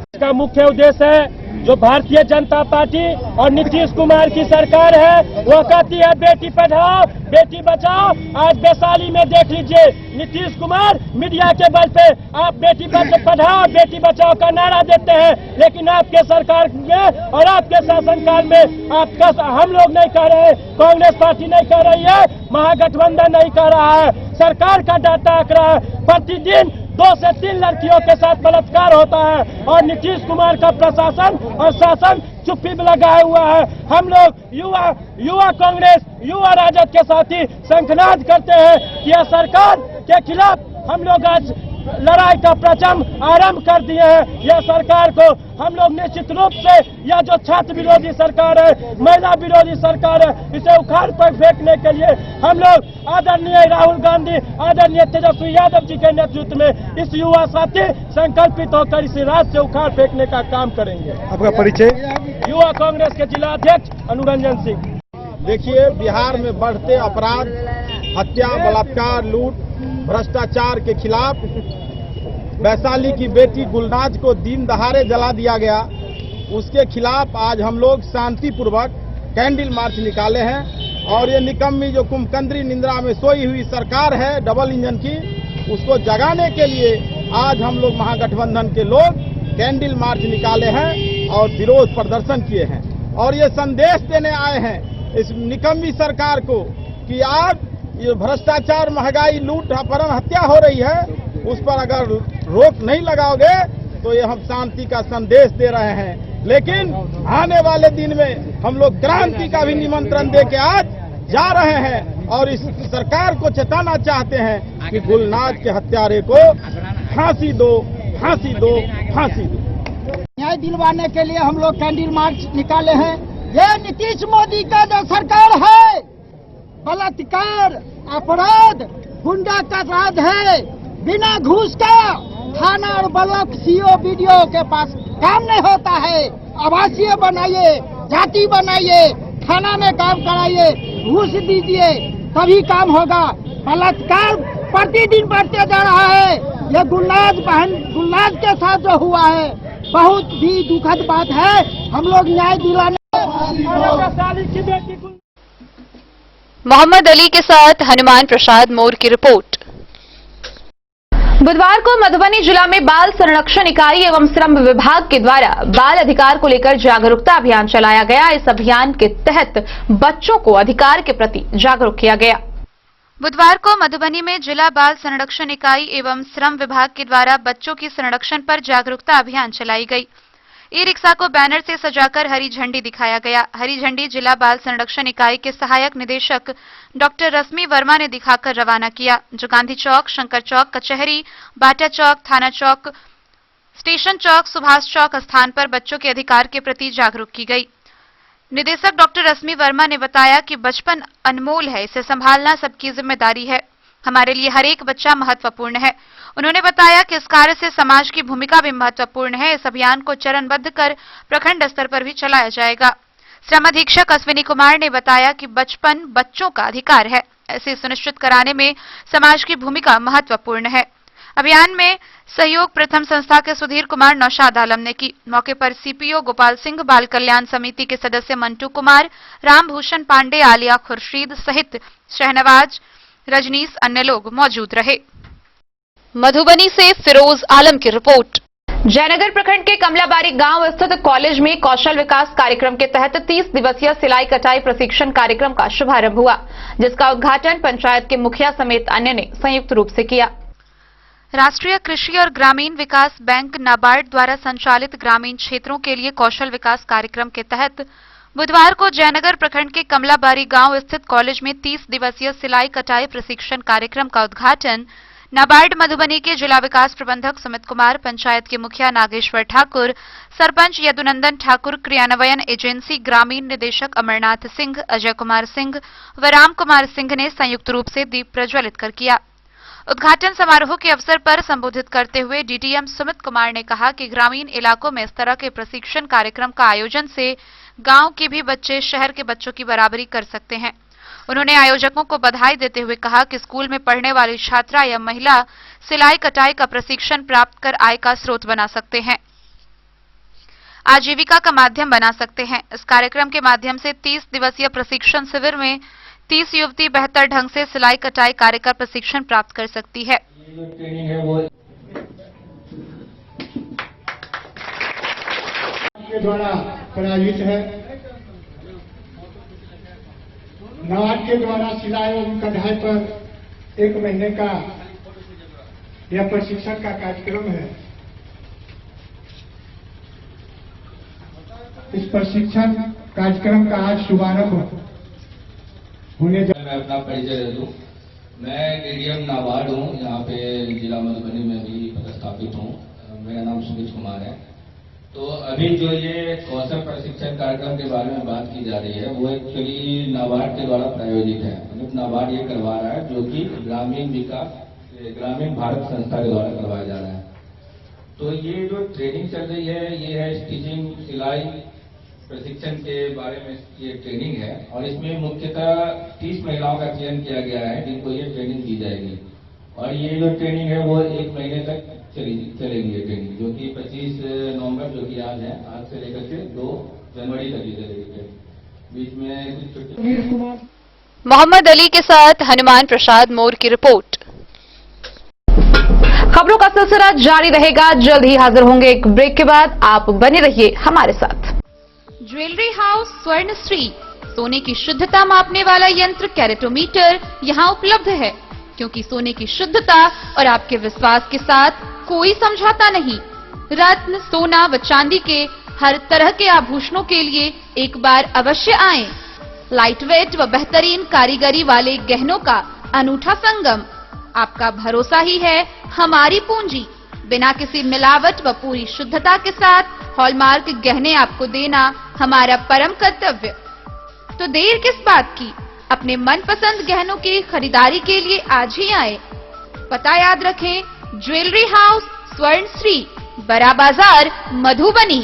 इसका मुख्य उद्देश्य है जो भारतीय जनता पार्टी और नीतीश कुमार की सरकार है वो कहती है बेटी पढ़ाओ बेटी बचाओ। आज वैशाली में देख लीजिए, नीतीश कुमार मीडिया के बल पे आप बेटी पढ़ाओ बेटी बचाओ का नारा देते हैं, लेकिन आपके सरकार में और आपके शासनकाल में आपका हम लोग नहीं कह रहे, कांग्रेस पार्टी नहीं कह रही है, महागठबंधन नहीं कह रहा है, सरकार का डाटा आंकड़ा है। प्रतिदिन 2 से 3 लड़कियों के साथ बलात्कार होता है और नीतीश कुमार का प्रशासन और शासन चुप्पी में लगाया हुआ है। हम लोग युवा कांग्रेस, युवा राजद के साथी शंखनाद करते हैं कि यह सरकार के खिलाफ हम लोग आज लड़ाई का प्रचम आरंभ कर दिए हैं। यह सरकार को हम लोग निश्चित रूप से यह जो छात्र विरोधी सरकार है, महिला विरोधी सरकार है, इसे उखाड़ पर फेंकने के लिए हम लोग आदरणीय राहुल गांधी, आदरणीय तेजस्वी यादव जी के नेतृत्व में इस युवा साथी संकल्पित होकर इस राज्य से उखाड़ फेंकने का काम करेंगे। आपका परिचय? युवा कांग्रेस के जिला अध्यक्ष अनुरंजन सिंह। देखिए, बिहार में बढ़ते अपराध, हत्या, बलात्कार, लूट, भ्रष्टाचार के खिलाफ वैशाली की बेटी गुलनाज को दिन दहाड़े जला दिया गया, उसके खिलाफ आज हम लोग शांतिपूर्वक कैंडल मार्च निकाले हैं। और ये निकम्मी जो कुमकंद्री निंद्रा में सोई हुई सरकार है डबल इंजन की, उसको जगाने के लिए आज हम लोग महागठबंधन के लोग कैंडल मार्च निकाले हैं और विरोध प्रदर्शन किए हैं। और ये संदेश देने आए हैं इस निकम्मी सरकार को कि आज ये भ्रष्टाचार, महंगाई, लूट, अपहरण, हत्या हो रही है, उस पर अगर रोक नहीं लगाओगे तो ये हम शांति का संदेश दे रहे हैं। लेकिन आने वाले दिन में हम लोग क्रांति का भी निमंत्रण दे के आज जा रहे हैं और इस सरकार को चेताना चाहते हैं कि गुलनाज के हत्यारे को फांसी दो, फांसी दो, फांसी दो। न्याय दिलवाने के लिए हम लोग कैंडल मार्च निकाले हैं। ये नीतीश मोदी का जो सरकार है, बलात्कार, अपराध, गुंडा का राज है, बिना घूस का थाना और ब्लॉक सीओ बीडीओ के पास काम नहीं होता है। आवासीय बनाइए, जाति बनाइए, थाना में काम कराइए, घूस दीजिए तभी काम होगा। बलात्कार प्रतिदिन बढ़ते जा रहा है। ये गुलनाज के साथ जो हुआ है बहुत ही दुखद बात है। हम लोग न्याय दिलाने मोहम्मद अली के साथ हनुमान प्रसाद मोर की रिपोर्ट। बुधवार को मधुबनी जिला में बाल संरक्षण इकाई एवं श्रम विभाग के द्वारा बाल अधिकार को लेकर जागरूकता अभियान चलाया गया। इस अभियान के तहत बच्चों को अधिकार के प्रति जागरूक किया गया। बुधवार को मधुबनी में जिला बाल संरक्षण इकाई एवं श्रम विभाग के द्वारा बच्चों की संरक्षण पर जागरूकता अभियान चलाई गई। ई रिक्शा को बैनर से सजाकर हरी झंडी दिखाया गया। हरी झंडी जिला बाल संरक्षण इकाई के सहायक निदेशक डॉक्टर रश्मि वर्मा ने दिखाकर रवाना किया, जो गांधी चौक, शंकर चौक, कचहरी, बाटा चौक, थाना चौक, स्टेशन चौक, सुभाष चौक स्थान पर बच्चों के अधिकार के प्रति जागरूक की गई। निदेशक डॉक्टर रश्मि वर्मा ने बताया कि बचपन अनमोल है, इसे संभालना सबकी जिम्मेदारी है। हमारे लिए हर एक बच्चा महत्वपूर्ण है। उन्होंने बताया कि इस कार्य से समाज की भूमिका भी महत्वपूर्ण है। इस अभियान को चरणबद्ध कर प्रखंड स्तर पर भी चलाया जाएगा। श्रम अधीक्षक अश्विनी कुमार ने बताया कि बचपन बच्चों का अधिकार है, इसे सुनिश्चित कराने में समाज की भूमिका महत्वपूर्ण है। अभियान में सहयोग प्रथम संस्था के सुधीर कुमार नौशाद आलम ने की। मौके पर सीपीओ गोपाल सिंह, बाल कल्याण समिति के सदस्य मंटू कुमार, रामभूषण पांडे, आलिया खुर्शीद सहित शहनवाज, रजनीश अन्य लोग मौजूद रहे। मधुबनी से फिरोज आलम की रिपोर्ट। जयनगर प्रखंड के कमलाबारी गांव स्थित कॉलेज में कौशल विकास कार्यक्रम के तहत 30 दिवसीय सिलाई कटाई प्रशिक्षण कार्यक्रम का शुभारंभ हुआ, जिसका उद्घाटन पंचायत के मुखिया समेत अन्य ने संयुक्त रूप से किया। राष्ट्रीय कृषि और ग्रामीण विकास बैंक नाबार्ड द्वारा संचालित ग्रामीण क्षेत्रों के लिए कौशल विकास कार्यक्रम के तहत बुधवार को जयनगर प्रखंड के कमलाबारी गांव स्थित कॉलेज में 30 दिवसीय सिलाई कटाई प्रशिक्षण कार्यक्रम का उद्घाटन नाबार्ड मधुबनी के जिला विकास प्रबंधक सुमित कुमार, पंचायत के मुखिया नागेश्वर ठाकुर, सरपंच यदुनंदन ठाकुर, क्रियान्वयन एजेंसी ग्रामीण निदेशक अमरनाथ सिंह, अजय कुमार सिंह व राम कुमार सिंह ने संयुक्त रूप से दीप प्रज्वलित कर किया। उद्घाटन समारोह के अवसर पर संबोधित करते हुए डीटीएम सुमित कुमार ने कहा कि ग्रामीण इलाकों में इस तरह के प्रशिक्षण कार्यक्रम का आयोजन से गांव के भी बच्चे शहर के बच्चों की बराबरी कर सकते हैं। उन्होंने आयोजकों को बधाई देते हुए कहा कि स्कूल में पढ़ने वाली छात्रा या महिला सिलाई कटाई का प्रशिक्षण प्राप्त कर आय का स्रोत बना सकते हैं, आजीविका का माध्यम बना सकते हैं। इस कार्यक्रम के माध्यम से 30 दिवसीय प्रशिक्षण शिविर में 30 युवती बेहतर ढंग से सिलाई कटाई कार्य का प्रशिक्षण प्राप्त कर सकती है। ट्रेनिंग है वो के द्वारा प्रायोजित है। नाबार्ड के द्वारा सिलाई और कढ़ाई पर 1 महीने का यह प्रशिक्षण का कार्यक्रम है। इस प्रशिक्षण कार्यक्रम का आज शुभारंभ होने जा। मैं अपना परिचय दे दूं। मैं डीडीएम नाबार्ड हूँ, यहाँ पे जिला मधुबनी में भी पदस्थापित हूँ। मेरा नाम सुमित कुमार है। तो अभी जो ये कौशल प्रशिक्षण कार्यक्रम के बारे में बात की जा रही है वो एक्चुअली नाबार्ड के द्वारा प्रायोजित है। मतलब नाबार्ड ये करवा रहा है, जो कि ग्रामीण भारत संस्था के द्वारा करवाया जा रहा है। तो ये जो ट्रेनिंग चल रही है ये है स्टिचिंग सिलाई प्रशिक्षण के बारे में ये ट्रेनिंग है और इसमें मुख्यतः 30 महिलाओं का चयन किया गया है जिनको ये ट्रेनिंग दी जाएगी। और ये जो ट्रेनिंग है वो 1 महीने तक चलेगी ये ट्रेनिंग, जो कि 25 नवंबर जो कि आज है, आज से लेकर के 2 जनवरी तक ये चलेगी। बीच में कुछ मोहम्मद अली के साथ हनुमान प्रसाद मोर की रिपोर्ट। खबरों का सिलसिला जारी रहेगा, जल्द ही हाजिर होंगे एक ब्रेक के बाद। आप बने रहिए हमारे साथ। ज्वेलरी हाउस स्वर्ण श्री, सोने की शुद्धता मापने वाला यंत्र कैरेटोमीटर यहाँ उपलब्ध है, क्योंकि सोने की शुद्धता और आपके विश्वास के साथ कोई समझौता नहीं। रत्न, सोना व चांदी के हर तरह के आभूषणों के लिए एक बार अवश्य आएं। लाइट वेट व बेहतरीन कारीगरी वाले गहनों का अनूठा संगम, आपका भरोसा ही है हमारी पूंजी। बिना किसी मिलावट व पूरी शुद्धता के साथ हॉलमार्क गहने आपको देना हमारा परम कर्तव्य। तो देर किस बात की, अपने मनपसंद गहनों की खरीदारी के लिए आज ही आए। पता याद रखें, ज्वेलरी हाउस स्वर्ण Shri, Bada Bazaar, Madhubani.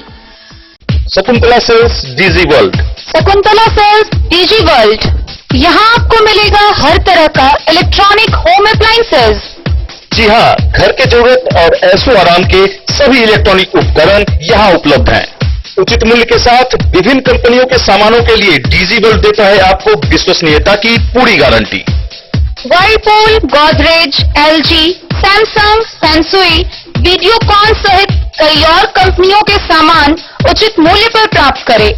Shakuntala sales DG world. Shakuntala sales DG world, यहाँ आपको मिलेगा हर तरह का इलेक्ट्रॉनिक होम अप्लायंसेज। जी हाँ, घर के जरूरत और ऐशो आराम के सभी इलेक्ट्रॉनिक उपकरण यहाँ उपलब्ध हैं। उचित मूल्य के साथ विभिन्न कंपनियों के सामानों के लिए डीजी वर्ल्ड देता है आपको विश्वसनीयता की पूरी guarantee. Whirlpool, Godrej, LG, Samsung, सैमसुई, वीडियोकॉन सहित कई और कंपनियों के सामान उचित मूल्य पर प्राप्त करें।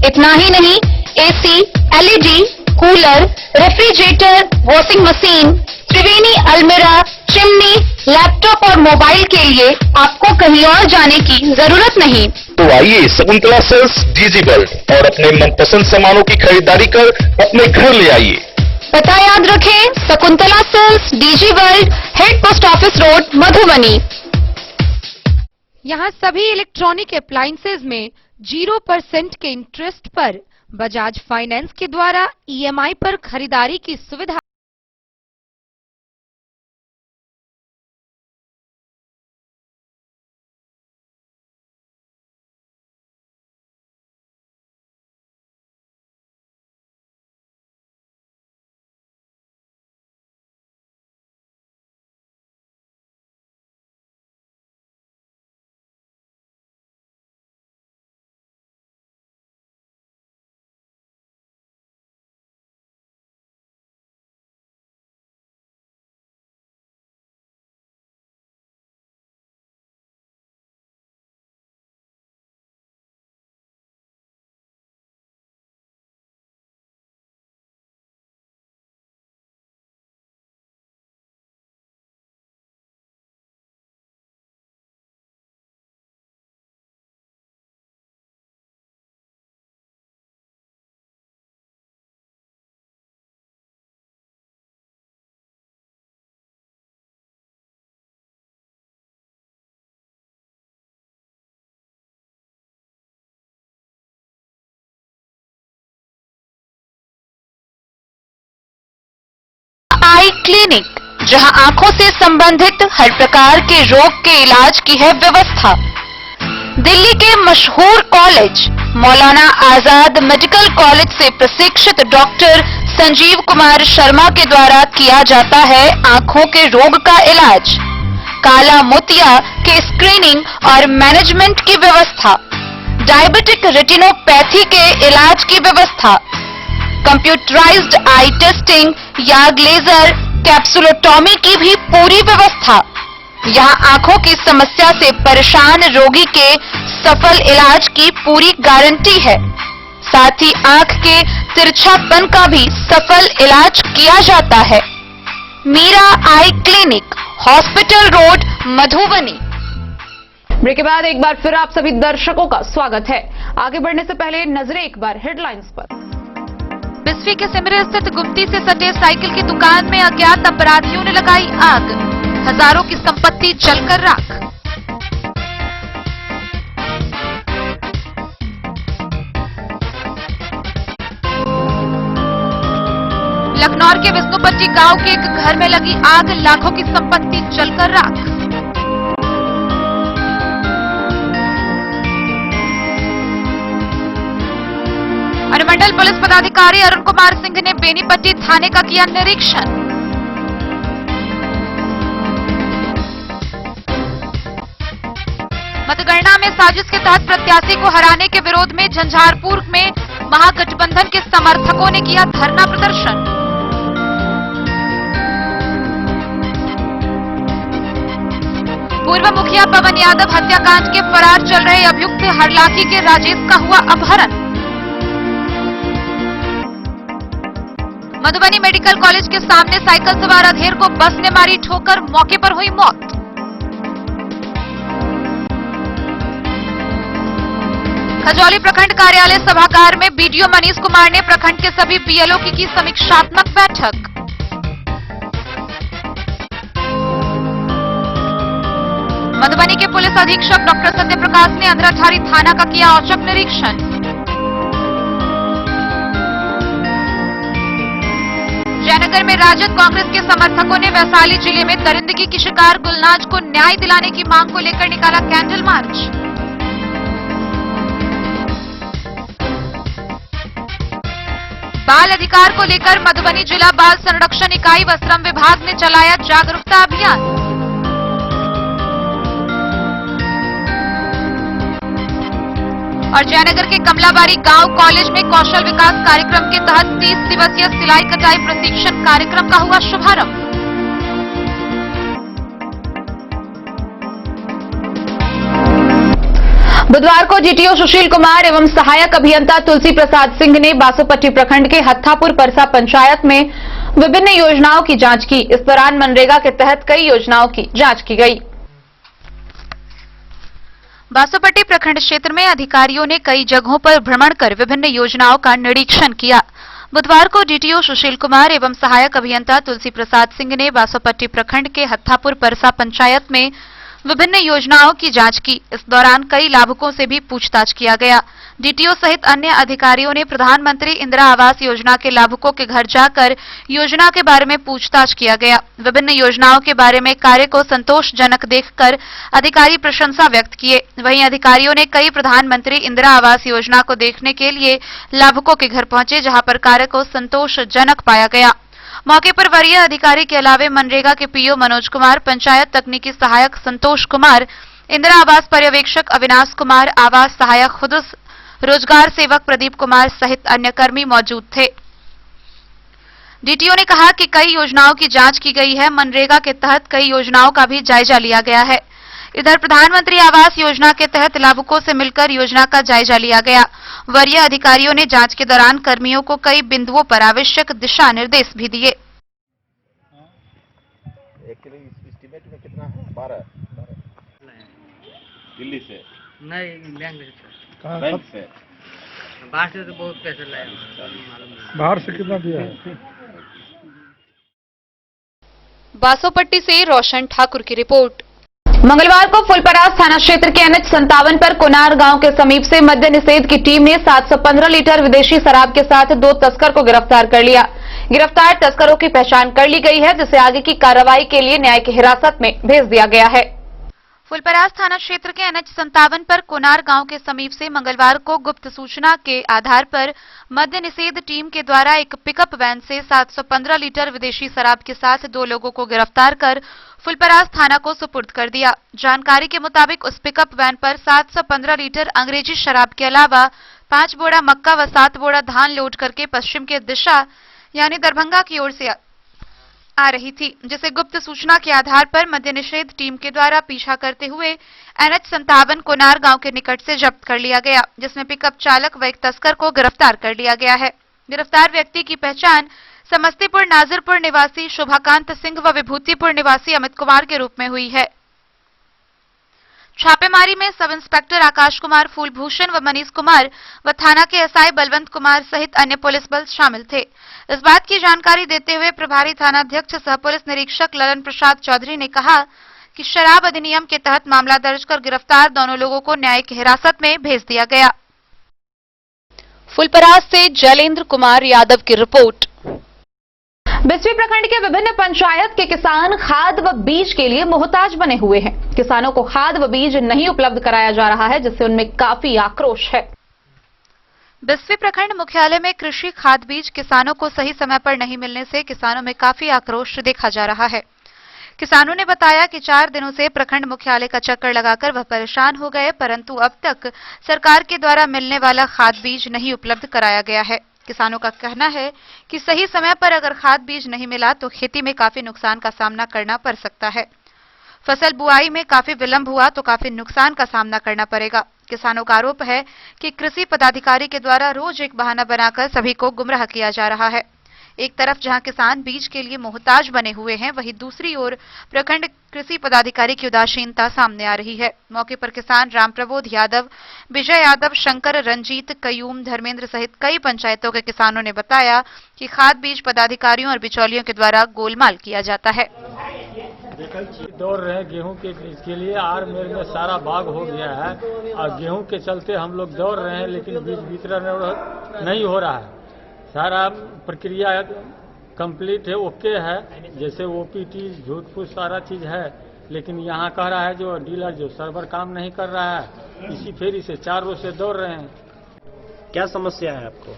इतना ही नहीं, AC, LED, cooler, refrigerator, washing machine, Triveni अलमीरा, चिमनी, लैपटॉप और मोबाइल के लिए आपको कहीं और जाने की जरूरत नहीं। तो आइए शकुंतला सेल्स डीजी वर्ल्ड और अपने मनपसंद सामानों की खरीदारी कर अपने घर ले आइए। पता याद रखें, Shakuntala sales, DG world, head post office road, Madhubani. यहाँ सभी इलेक्ट्रॉनिक अप्लायंसेज में 0% के इंटरेस्ट पर बजाज फाइनेंस के द्वारा EMI पर खरीदारी की सुविधा। आई क्लिनिक, जहां आंखों से संबंधित हर प्रकार के रोग के इलाज की है व्यवस्था। दिल्ली के मशहूर college Maulana Azad medical college से प्रशिक्षित डॉक्टर संजीव कुमार शर्मा के द्वारा किया जाता है आंखों के रोग का इलाज, काला मोतिया के स्क्रीनिंग और मैनेजमेंट की व्यवस्था, डायबिटिक रेटिनोपैथी के इलाज की व्यवस्था, कंप्यूटराइज्ड आई टेस्टिंग या लेजर कैप्सुलोटॉमी की भी पूरी व्यवस्था। यहाँ आंखों की समस्या से परेशान रोगी के सफल इलाज की पूरी गारंटी है। साथ ही आंख के तिरछापन का भी सफल इलाज किया जाता है। Meera eye clinic, hospital road, Madhubani. Break के बाद एक बार फिर आप सभी दर्शकों का स्वागत है। आगे बढ़ने से पहले नजरें एक बार हेडलाइंस पर। बिस्फी के सिमरे स्थित गुमती से सटे साइकिल की दुकान में अज्ञात अपराधियों ने लगाई आग, हजारों की संपत्ति जलकर राख। लखनऊ के विष्णुपट्टी गांव के एक घर में लगी आग, लाखों की संपत्ति जलकर राख। अनुमंडल पुलिस पदाधिकारी अरुण कुमार सिंह ने बेनीपट्टी थाने का किया निरीक्षण। मतगणना में साजिश के तहत प्रत्याशी को हराने के विरोध में झंझारपुर में महागठबंधन के समर्थकों ने किया धरना प्रदर्शन। पूर्व मुखिया पवन यादव हत्याकांड के फरार चल रहे अभियुक्त हरलाखी के राजेश का हुआ अपहरण। मधुबनी मेडिकल कॉलेज के सामने साइकिल सवार अधेर को बस ने मारी ठोकर, मौके पर हुई मौत। खजौली प्रखंड कार्यालय सभागार में बीडीओ मनीष कुमार ने प्रखंड के सभी बीएलओ की समीक्षात्मक बैठक। मधुबनी के पुलिस अधीक्षक डॉक्टर सत्यप्रकाश ने अंधराठारी थाना का किया औचक निरीक्षण। जयनगर में राजद कांग्रेस के समर्थकों ने वैशाली जिले में दरिंदगी की शिकार गुलनाज को न्याय दिलाने की मांग को लेकर निकाला कैंडल मार्च। बाल अधिकार को लेकर मधुबनी जिला बाल संरक्षण इकाई व श्रम विभाग ने चलाया जागरूकता अभियान। और जयनगर के कमलाबारी गांव कॉलेज में कौशल विकास कार्यक्रम के तहत 30 दिवसीय सिलाई कटाई प्रशिक्षण कार्यक्रम का हुआ शुभारंभ। बुधवार को डीटीओ सुशील कुमार एवं सहायक अभियंता तुलसी प्रसाद सिंह ने बासोपट्टी प्रखंड के हत्थापुर परसा पंचायत में विभिन्न योजनाओं की जांच की। इस दौरान मनरेगा के तहत कई योजनाओं की जांच की गई। बासोपट्टी प्रखंड क्षेत्र में अधिकारियों ने कई जगहों पर भ्रमण कर विभिन्न योजनाओं का निरीक्षण किया। बुधवार को डीटीओ सुशील कुमार एवं सहायक अभियंता तुलसी प्रसाद सिंह ने बासोपट्टी प्रखंड के हत्थापुर परसा पंचायत में विभिन्न योजनाओं की जांच की। इस दौरान कई लाभुकों से भी पूछताछ किया गया। डीटीओ सहित अन्य अधिकारियों ने प्रधानमंत्री इंदिरा आवास योजना के लाभुकों के घर जाकर योजना के बारे में पूछताछ किया गया। विभिन्न योजनाओं के बारे में कार्य को संतोषजनक देखकर अधिकारी प्रशंसा व्यक्त किए। वहीं अधिकारियों ने कई प्रधानमंत्री इंदिरा आवास योजना को देखने के लिए लाभुकों के घर पहुंचे, जहां पर कार्य को संतोषजनक पाया गया। मौके पर वरीय अधिकारी के अलावे मनरेगा के पीओ मनोज कुमार, पंचायत तकनीकी सहायक संतोष कुमार, इंदिरा आवास पर्यवेक्षक अविनाश कुमार, आवास सहायक खुदस, रोजगार सेवक प्रदीप कुमार सहित अन्य कर्मी मौजूद थे। डीटीओ ने कहा कि कई योजनाओं की जांच की गई है। मनरेगा के तहत कई योजनाओं का भी जायजा लिया गया है। इधर प्रधानमंत्री आवास योजना के तहत लाभुकों से मिलकर योजना का जायजा लिया गया। वरीय अधिकारियों ने जांच के दौरान कर्मियों को कई बिंदुओं पर आवश्यक दिशा निर्देश भी दिए। एस्टीमेट में कितना है? 12 दिल्ली से नहीं, बैंक से। बैंक से बाहर से तो बहुत पैसे लाए। बाहर से कितना दिया है? बासोपट्टी से रोशन ठाकुर की रिपोर्ट। मंगलवार को फुलपरास थाना क्षेत्र के NH 57 पर कोनार गांव के समीप से मद्य निषेध की टीम ने 715 लीटर विदेशी शराब के साथ 2 तस्कर को गिरफ्तार कर लिया। गिरफ्तार तस्करों की पहचान कर ली गई है, जिसे आगे की कार्रवाई के लिए न्यायिक हिरासत में भेज दिया गया है। फुलपरास थाना क्षेत्र के NH 57 पर कोनार गांव के समीप से मंगलवार को गुप्त सूचना के आधार पर मद्य निषेध टीम के द्वारा एक पिकअप वैन से 715 लीटर विदेशी शराब के साथ 2 लोगों को गिरफ्तार कर फुलपरास थाना को सुपुर्द कर दिया। जानकारी के मुताबिक उस पिकअप वैन पर 715 लीटर अंग्रेजी शराब के अलावा 5 बोरा मक्का व 7 बोरा धान लोड करके पश्चिम के दिशा यानी दरभंगा की ओर से आ रही थी, जिसे गुप्त सूचना के आधार पर मद्य निषेध टीम के द्वारा पीछा करते हुए NH 57 कोनार गांव के निकट से जब्त कर लिया गया, जिसमें पिकअप चालक व एक तस्कर को गिरफ्तार कर लिया गया है। गिरफ्तार व्यक्ति की पहचान समस्तीपुर नाजिरपुर निवासी शोभाकांत सिंह व विभूतिपुर निवासी अमित कुमार के रूप में हुई है। छापेमारी में सब इंस्पेक्टर आकाश कुमार, फूलभूषण व मनीष कुमार व थाना के SI बलवंत कुमार सहित अन्य पुलिस बल शामिल थे। इस बात की जानकारी देते हुए प्रभारी थानाध्यक्ष सह पुलिस निरीक्षक ललन प्रसाद चौधरी ने कहा कि शराब अधिनियम के तहत मामला दर्ज कर गिरफ्तार दोनों लोगों को न्यायिक हिरासत में भेज दिया गया। फुलपरास से जैलेंद्र कुमार यादव की रिपोर्ट। बिस्वी प्रखंड के विभिन्न पंचायत के किसान खाद व बीज के लिए मोहताज बने हुए हैं। किसानों को खाद व बीज नहीं उपलब्ध कराया जा रहा है, जिससे उनमें काफी आक्रोश है। बिस्वी प्रखंड मुख्यालय में कृषि खाद बीज किसानों को सही समय पर नहीं मिलने से किसानों में काफी आक्रोश देखा जा रहा है। किसानों ने बताया कि 4 दिनों से प्रखंड मुख्यालय का चक्कर लगाकर वह परेशान हो गए, परंतु अब तक सरकार के द्वारा मिलने वाला खाद बीज नहीं उपलब्ध कराया गया है। किसानों का कहना है कि सही समय पर अगर खाद बीज नहीं मिला तो खेती में काफी नुकसान का सामना करना पड़ सकता है। फसल बुआई में काफी विलंब हुआ तो काफी नुकसान का सामना करना पड़ेगा। किसानों का आरोप है कि कृषि पदाधिकारी के द्वारा रोज एक बहाना बनाकर सभी को गुमराह किया जा रहा है। एक तरफ जहां किसान बीज के लिए मोहताज बने हुए हैं, वहीं दूसरी ओर प्रखंड कृषि पदाधिकारी की उदासीनता सामने आ रही है। मौके पर किसान राम प्रबोध यादव, विजय यादव, शंकर, रंजीत, कयूम, धर्मेंद्र सहित कई पंचायतों के किसानों ने बताया कि खाद बीज पदाधिकारियों और बिचौलियों के द्वारा गोलमाल किया जाता है। दौड़ रहे हैं गेहूं के बीज के लिए, आर मेल में सारा बाग हो गया है और गेहूं के चलते हम लोग दौड़ रहे हैं, लेकिन बीज वितरण नहीं हो रहा है। सारा प्रक्रिया कंप्लीट है, ओके है, जैसे OPT झूठ फूस सारा चीज है, लेकिन यहाँ कह रहा है जो डीलर जो सर्वर काम नहीं कर रहा है, इसी फेरी से 4 रोज से दौड़ रहे हैं। क्या समस्या है आपको?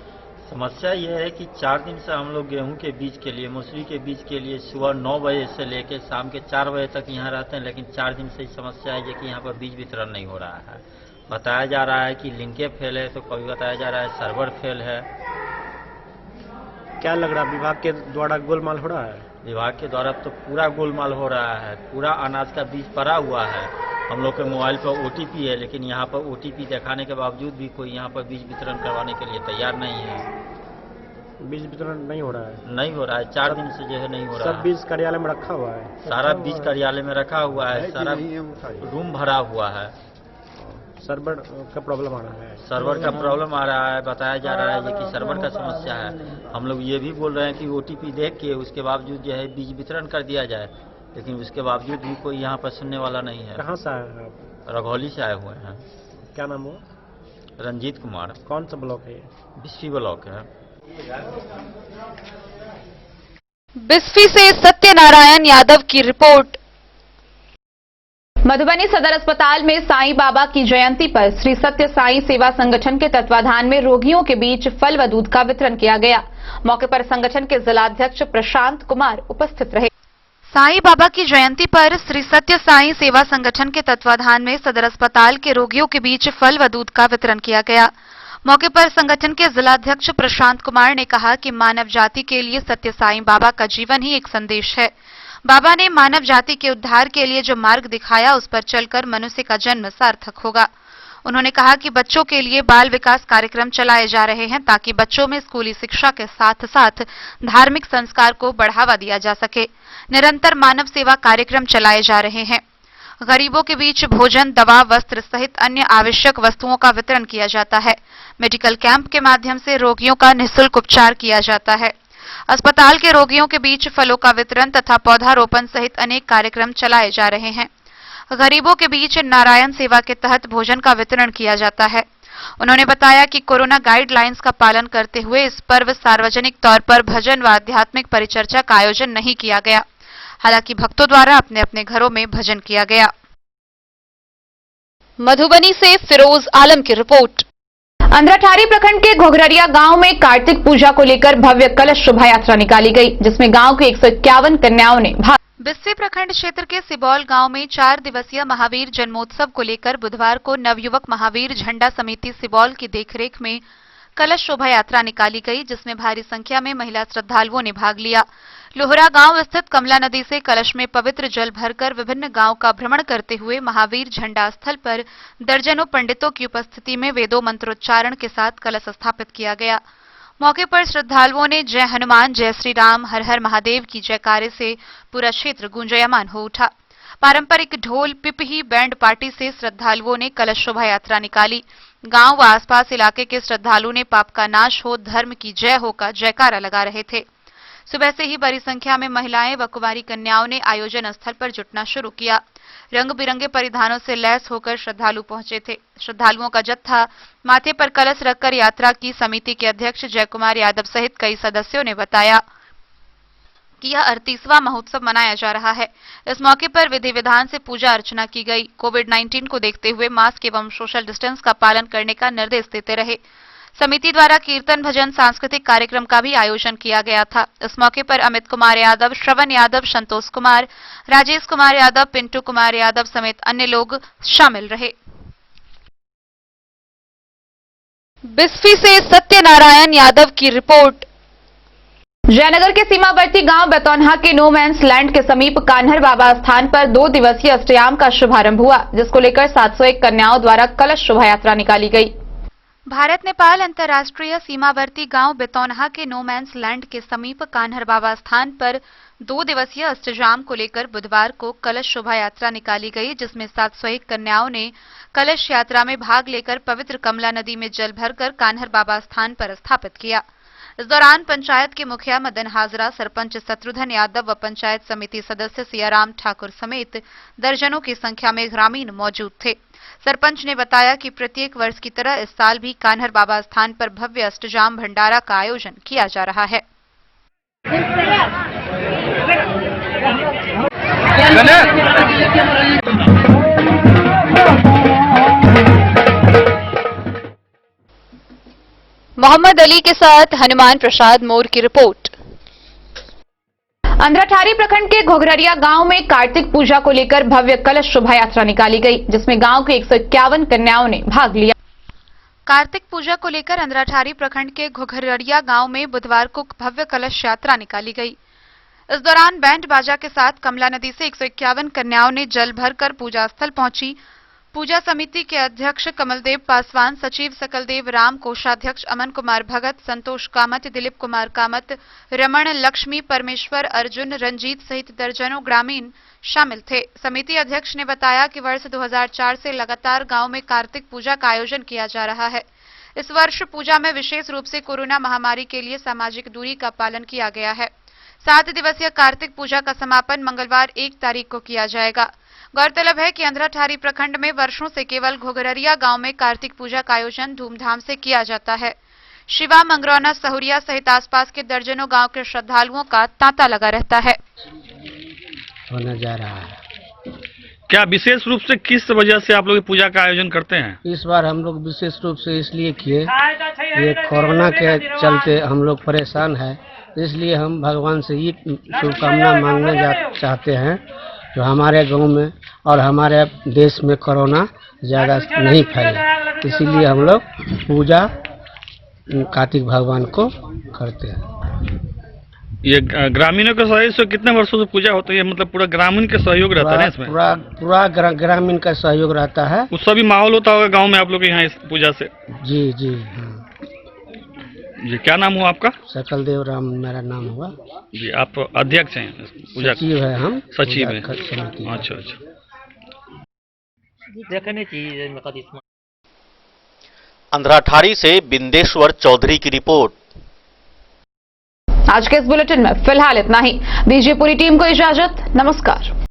समस्या यह है कि 4 दिन से हम लोग गेहूं के बीज के लिए, मसूरी के बीज के लिए सुबह 9 बजे से लेकर शाम के 4 बजे तक यहाँ रहते हैं, लेकिन 4 दिन से समस्या है कि यहाँ पर बीज वितरण नहीं हो रहा है। बताया जा रहा है कि लिंकें फेल है, तो कभी बताया जा रहा है सर्वर फेल है। क्या लग रहा है विभाग के द्वारा गोलमाल हो रहा है? विभाग के द्वारा तो पूरा गोलमाल हो रहा है। पूरा अनाज का बीज पड़ा हुआ है, हम लोग के मोबाइल पर OTP है, लेकिन यहाँ पर OTP दिखाने के बावजूद भी कोई यहाँ पर बीज वितरण करवाने के लिए तैयार नहीं है। बीज वितरण नहीं हो रहा है? नहीं हो रहा है, 4 दिन से जो है नहीं हो रहा है। सब बीज कार्यालय में रखा हुआ है? सारा बीज कार्यालय में रखा हुआ है, सारा रूम भरा हुआ है। सर्वर का प्रॉब्लम आ रहा है? सर्वर का प्रॉब्लम आ रहा है, बताया जा रहा है कि सर्वर का समस्या है। हम लोग ये भी बोल रहे हैं कि OTP देख के उसके बावजूद जो है बीज वितरण कर दिया जाए, लेकिन उसके बावजूद भी कोई यहाँ पर सुनने वाला नहीं है। कहाँ से आए हैं आप? रघौली से आए हुए हैं। क्या नाम हो? रंजीत कुमार। कौन सा ब्लॉक है ये? बिस्फी ब्लॉक है। बिस्फी से सत्यनारायण यादव की रिपोर्ट। मधुबनी सदर अस्पताल में साईं बाबा की जयंती पर श्री सत्य साईं सेवा संगठन के तत्वाधान में रोगियों के बीच फल व दूध का वितरण किया गया। मौके पर संगठन के जिलाध्यक्ष प्रशांत कुमार उपस्थित रहे। साईं बाबा की जयंती पर श्री सत्य साईं सेवा संगठन के तत्वाधान में सदर अस्पताल के रोगियों के बीच फल व दूध का वितरण किया गया। मौके पर संगठन के जिलाध्यक्ष प्रशांत कुमार ने कहा कि मानव जाति के लिए सत्य साईं बाबा का जीवन ही एक संदेश है। बाबा ने मानव जाति के उद्धार के लिए जो मार्ग दिखाया उस पर चलकर मनुष्य का जन्म सार्थक होगा। उन्होंने कहा कि बच्चों के लिए बाल विकास कार्यक्रम चलाए जा रहे हैं ताकि बच्चों में स्कूली शिक्षा के साथ साथ धार्मिक संस्कार को बढ़ावा दिया जा सके। निरंतर मानव सेवा कार्यक्रम चलाए जा रहे हैं। गरीबों के बीच भोजन, दवा, वस्त्र सहित अन्य आवश्यक वस्तुओं का वितरण किया जाता है। मेडिकल कैंप के माध्यम से रोगियों का निःशुल्क उपचार किया जाता है। अस्पताल के रोगियों के बीच फलों का वितरण तथा पौधारोपण सहित अनेक कार्यक्रम चलाए जा रहे हैं। गरीबों के बीच नारायण सेवा के तहत भोजन का वितरण किया जाता है। उन्होंने बताया कि कोरोना गाइडलाइंस का पालन करते हुए इस पर्व सार्वजनिक तौर पर भजन व आध्यात्मिक परिचर्चा का आयोजन नहीं किया गया। हालांकि भक्तों द्वारा अपने अपने घरों में भजन किया गया। मधुबनी से फिरोज आलम की रिपोर्ट। अंधराठारी प्रखंड के घोघररिया गांव में कार्तिक पूजा को लेकर भव्य कलश शोभा यात्रा निकाली गई, जिसमें गांव की 151 कन्याओं ने भाग। बिस्फी प्रखंड क्षेत्र के सिबौल गांव में 4 दिवसीय महावीर जन्मोत्सव को लेकर बुधवार को नवयुवक महावीर झंडा समिति सिबौल की देखरेख में कलश शोभा यात्रा निकाली गई, जिसमें भारी संख्या में महिला श्रद्धालुओं ने भाग लिया। लोहरा गांव स्थित कमला नदी से कलश में पवित्र जल भरकर विभिन्न गांव का भ्रमण करते हुए महावीर झंडा स्थल पर दर्जनों पंडितों की उपस्थिति में वेदों मंत्रोच्चारण के साथ कलश स्थापित किया गया। मौके पर श्रद्धालुओं ने जय हनुमान, जय श्री राम, हर हर महादेव की जयकारे से पूरा क्षेत्र गूंजायमान हो उठा। पारंपरिक ढोल, पिपही, बैंड पार्टी से श्रद्धालुओं ने कलश शोभा यात्रा निकाली। गांव व आसपास इलाके के श्रद्धालु ने पाप का नाश हो, धर्म की जय हो का जयकारा लगा रहे थे। सुबह से ही बड़ी संख्या में महिलाएं व कुंवारी कन्याओं ने आयोजन स्थल पर जुटना शुरू किया। रंग बिरंगे परिधानों से लैस होकर श्रद्धालु पहुंचे थे। श्रद्धालुओं का जत्था माथे पर कलश रखकर यात्रा की समिति के अध्यक्ष जय कुमार यादव सहित कई सदस्यों ने बताया कि यह 38वां महोत्सव मनाया जा रहा है। इस मौके पर विधि विधान से पूजा अर्चना की गई। कोविड-19 को देखते हुए मास्क एवं सोशल डिस्टेंस का पालन करने का निर्देश देते रहे। समिति द्वारा कीर्तन, भजन, सांस्कृतिक कार्यक्रम का भी आयोजन किया गया था। इस मौके पर अमित कुमार यादव, श्रवण यादव, संतोष कुमार, राजेश कुमार यादव, पिंटू कुमार यादव समेत अन्य लोग शामिल रहे। बिस्फी से सत्यनारायण यादव की रिपोर्ट। जयनगर के सीमावर्ती गांव बेतौन्हा के नो मैंस लैंड के समीप कान्हर बाबा स्थान पर 2 दिवसीय अष्टयाम का शुभारंभ हुआ, जिसको लेकर 701 कन्याओं द्वारा कलश शोभा यात्रा निकाली गई। भारत नेपाल अंतर्राष्ट्रीय सीमावर्ती गांव बेतौन्हा के नो मैंस लैंड के समीप कान्हर बाबा स्थान पर 2 दिवसीय अष्टयाम को लेकर बुधवार को कलश शोभा यात्रा निकाली गई, जिसमें 701 कन्याओं ने कलश यात्रा में भाग लेकर पवित्र कमला नदी में जल भरकर कान्हर बाबा स्थान पर स्थापित किया। इस दौरान पंचायत के मुखिया मदन हाजरा, सरपंच शत्रुघ्न यादव व पंचायत समिति सदस्य सियाराम ठाकुर समेत दर्जनों की संख्या में ग्रामीण मौजूद थे। सरपंच ने बताया कि प्रत्येक वर्ष की तरह इस साल भी कान्हर बाबा स्थान पर भव्य अष्टजाम भंडारा का आयोजन किया जा रहा है। मोहम्मद अली के साथ हनुमान प्रसाद मोर की रिपोर्ट। अंधराठारी प्रखंड के घोघररिया गांव में कार्तिक पूजा को लेकर भव्य कलश शोभा यात्रा निकाली गई, जिसमें गांव की 151 कन्याओं ने भाग लिया। कार्तिक पूजा को लेकर अंधराठारी प्रखंड के घोघररिया गांव में बुधवार को भव्य कलश यात्रा निकाली गई। इस दौरान बैंड बाजा के साथ कमला नदी से 151 कन्याओं ने जल भरकर पूजा स्थल पहुंची। पूजा समिति के अध्यक्ष कमलदेव पासवान, सचिव सकलदेव राम, कोषाध्यक्ष अमन कुमार भगत, संतोष कामत, दिलीप कुमार कामत, रमण, लक्ष्मी, परमेश्वर, अर्जुन, रंजीत सहित दर्जनों ग्रामीण शामिल थे। समिति अध्यक्ष ने बताया कि वर्ष 2004 से लगातार गांव में कार्तिक पूजा का आयोजन किया जा रहा है। इस वर्ष पूजा में विशेष रूप से कोरोना महामारी के लिए सामाजिक दूरी का पालन किया गया है। 7 दिवसीय कार्तिक पूजा का समापन मंगलवार 1 तारीख को किया जाएगा। गौरतलब है कि अंधराठारी प्रखंड में वर्षों से केवल घोघररिया गांव में कार्तिक पूजा का आयोजन धूमधाम से किया जाता है। शिवा, मंगरौना, सहुरिया सहित आसपास के दर्जनों गांव के श्रद्धालुओं का तांता लगा रहता है। होने जा रहा है। क्या विशेष रूप से किस वजह से आप लोग पूजा का आयोजन करते हैं? इस बार हम लोग विशेष रूप से इसलिए किए, ये कोरोना के चलते हम लोग परेशान है, इसलिए हम भगवान से ये शुभकामना मांगने चाहते हैं जो हमारे गांव में और हमारे देश में कोरोना ज़्यादा नहीं फैले, इसीलिए हम लोग पूजा कार्तिक भगवान को करते हैं। ये ग्रामीणों के सहयोग से कितने वर्षों से पूजा होती है? मतलब पूरा ग्रामीण का सहयोग रहता है इसमें? पूरा ग्रामीण का सहयोग रहता है। उस सभी माहौल होता होगा गांव में आप लोग के यहाँ इस पूजा से? जी जी हाँ। जी, क्या नाम हुआ आपका? सकलदेव राम मेरा नाम हुआ। जी, आप अध्यक्ष हैं पूजा? सचिव है हम। सचिव है। अच्छा अच्छा। देखने चाहिए। अंधराठारी से बिंदेश्वर चौधरी की रिपोर्ट। आज के इस बुलेटिन में फिलहाल इतना ही। दीजिए पूरी टीम को इजाजत। नमस्कार।